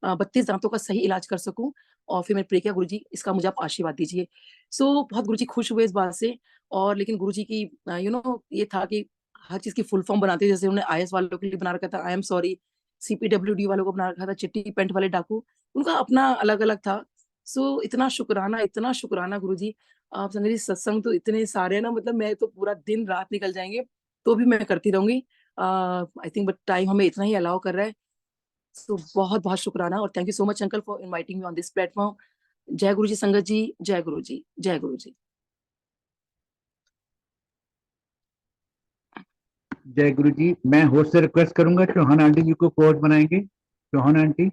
32 दांतों का सही इलाज कर सकूं। और फिर मैंने प्रे किया गुरुजी इसका मुझे आप आशीर्वाद दीजिए। सो बहुत गुरुजी खुश हुए इस बात से। और लेकिन गुरुजी की ये था कि हर चीज की फुल फॉर्म बनाते थे। जैसे उन्होंने आईएएस वालों के लिए बना रखा था आई एम सॉरी, सीपीडब्ल्यूडी वालों को बना रखा था चिट्टी पेंट वाले डाकू, उनका अपना अलग अलग था। सो इतना शुक्राना गुरुजी। आप समझिए सत्संग तो इतने सारे हैं ना, मतलब मैं तो पूरा दिन रात निकल जाएंगे तो भी मैं करती रहूंगी। आई थिंक बट टाइम हमें इतना ही अलाउ कर रहा है। सो बहुत बहुत शुक्राना और thank you so much uncle for inviting me on this platform. जय गुरु जी संगत जी, जय गुरु जी, जय गुरु जी। जय गुरु जी। मैं होस्ट से रिक्वेस्ट करूंगा चौहान आंटी जी को कोच बनाएंगे। Chauhan aunty.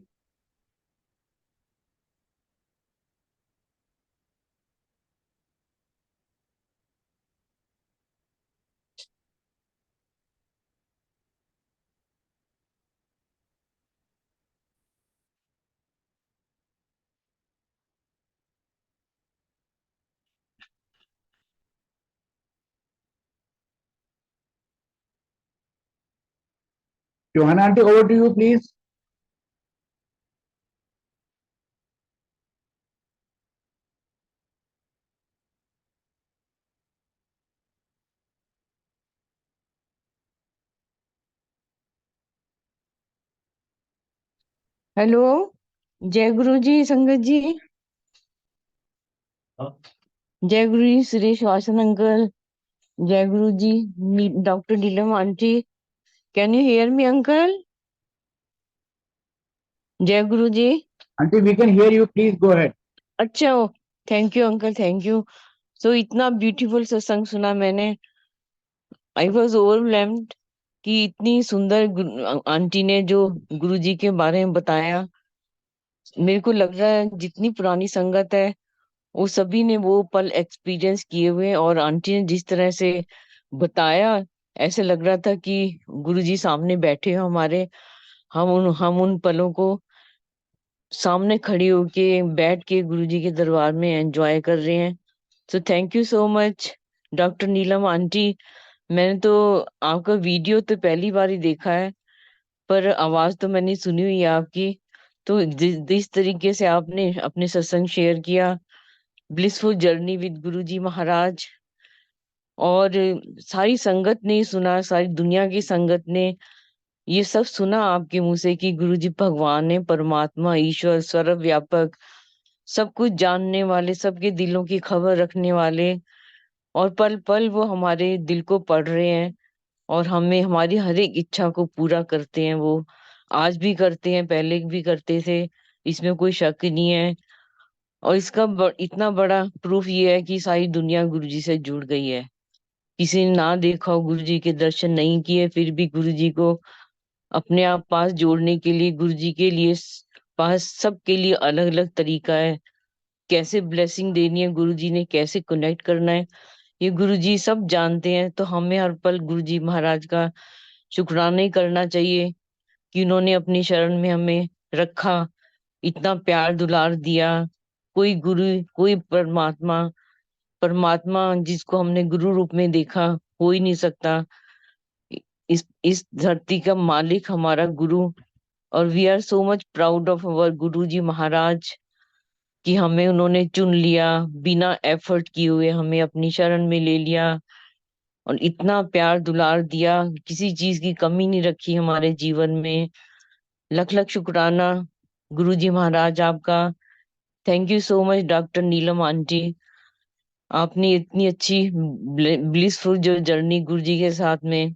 Chauhan aunty over to you please. Hello. जय गुरु जी संगत जी। जय गुरु जी सुरेश वासन अंकल। जय गुरु ji doctor Neelam aunty. Can you hear me uncle? जय गुरु ji. Aunty we can hear you, please go ahead. अच्छा, thank you uncle, thank you. So इतना beautiful सत्संग सुना मैंने। आई वॉज ओवरवेल्म्ड कि इतनी सुंदर आंटी ने जो गुरु जी के बारे में बताया। मेरे को लग रहा है जितनी पुरानी संगत है वो सभी ने वो पल एक्सपीरियंस किए हुए हैं, और आंटी ने जिस तरह से बताया, ऐसे लग रहा था कि गुरुजी सामने बैठे हो हमारे। हम उन पलों को सामने खड़ी होके बैठ के गुरुजी के दरबार में एंजॉय कर रहे हैं। सो thank you so much doctor Neelam aunty. मैंने तो आपका वीडियो तो पहली बार ही देखा है, पर आवाज तो मैंने सुनी हुई है आपकी। तो जिस तरीके से आपने अपने सत्संग शेयर किया, ब्लिसफुल जर्नी विद गुरुजी महाराज, और सारी संगत ने सुना, सारी दुनिया की संगत ने ये सब सुना आपके मुंह से कि गुरुजी भगवान है, परमात्मा, ईश्वर, सर्वव्यापक, सब कुछ जानने वाले, सबके दिलों की खबर रखने वाले, और पल पल वो हमारे दिल को पढ़ रहे हैं और हमें हमारी हर एक इच्छा को पूरा करते हैं। वो आज भी करते हैं, पहले भी करते थे, इसमें कोई शक नहीं है। और इसका इतना बड़ा प्रूफ ये है कि सारी दुनिया गुरुजी से जुड़ गई है। किसी ने ना देखा हो, गुरुजी के दर्शन नहीं किए, फिर भी गुरुजी को अपने आप पास जोड़ने के लिए, गुरुजी के लिए पास सबके लिए अलग अलग तरीका है। कैसे ब्लेसिंग देनी है गुरुजी ने, कैसे कनेक्ट करना है, ये गुरुजी सब जानते हैं। तो हमें हर पल गुरुजी महाराज का शुक्राना ही करना चाहिए कि उन्होंने अपनी शरण में हमें रखा, इतना प्यार दुलार दिया। कोई गुरु, कोई परमात्मा, परमात्मा जिसको हमने गुरु रूप में देखा, हो ही नहीं सकता। इस धरती का मालिक हमारा गुरु, और we are so much proud of our guru ji महाराज कि हमें उन्होंने चुन लिया, बिना एफर्ट किए हुए हमें अपनी शरण में ले लिया, और इतना प्यार दुलार दिया, किसी चीज की कमी नहीं रखी हमारे जीवन में। लख लख शुक्राना गुरु जी महाराज आपका। Thank you so much doctor Neelam aunty. आपने इतनी अच्छी ब्लिसफुल जो जर्नी गुरु जी के साथ में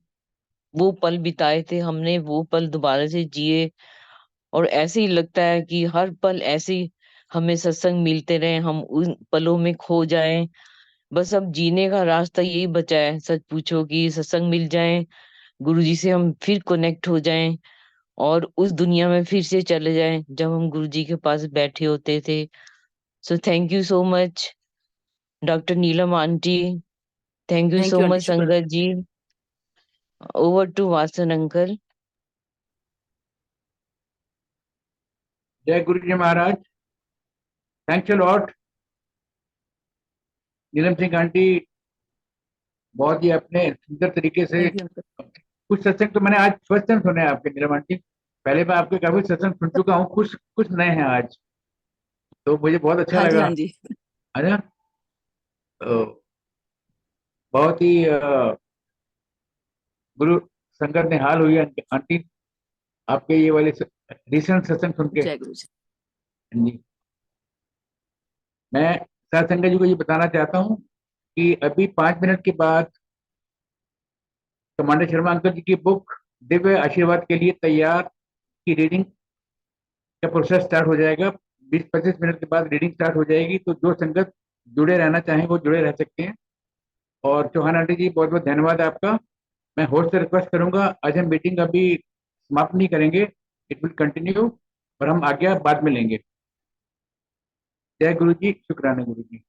वो पल बिताए थे, हमने वो पल दोबारा से जिए। और ऐसे ही लगता है कि हर पल ऐसे ही हमें सत्संग मिलते रहे, हम उन पलों में खो जाएं। बस अब जीने का रास्ता यही बचा है, सच पूछो, कि सत्संग मिल जाए, गुरुजी से हम फिर कनेक्ट हो जाएं, और उस दुनिया में फिर से चले जाएं जब हम गुरुजी के पास बैठे होते थे। So thank you so much doctor Neelam aunty. Thank you thank so you aunty, much शुक्र। संगत जी। Over to Vasan uncle. जय गुरु जी महाराज। Thanks a lot Neelam Singh aunty, बहुत ही अपने सुंदर तरीके से। Thank you uncle. कुछ सत्संग तो मैंने आज फर्स्ट टाइम सुने हैं आपके नीलम आंटी। पहले मैं आपके काफी सत्संग सुन चुका हूँ, कुछ कुछ नए हैं आज, तो मुझे बहुत अच्छा हाँ जी, लगा। हाँ जी। है ना? तो बहुत ही गुरु संगत ने हाल हुई है आंटी आपके ये वाले रिसेंट सत्संग सुन के। जय गुरु जी। हाँ जी। मैं साथ संगत जी को ये बताना चाहता हूँ कि अभी 5 मिनट के बाद कमांडर शर्मा अंकल जी की बुक दिव्य आशीर्वाद के लिए तैयार की रीडिंग का प्रोसेस स्टार्ट हो जाएगा। 20-25 मिनट के बाद रीडिंग स्टार्ट हो जाएगी, तो जो संगत जुड़े रहना चाहें वो जुड़े रह सकते हैं। और चौहान आंटी जी, बहुत बहुत धन्यवाद आपका। मैं होस्ट से रिक्वेस्ट करूंगा, आज हम मीटिंग अभी समाप्त नहीं करेंगे, इट विल कंटिन्यू, और हम आज्ञा बाद में लेंगे। जय गुरु जी, शुक्राना गुरु जी।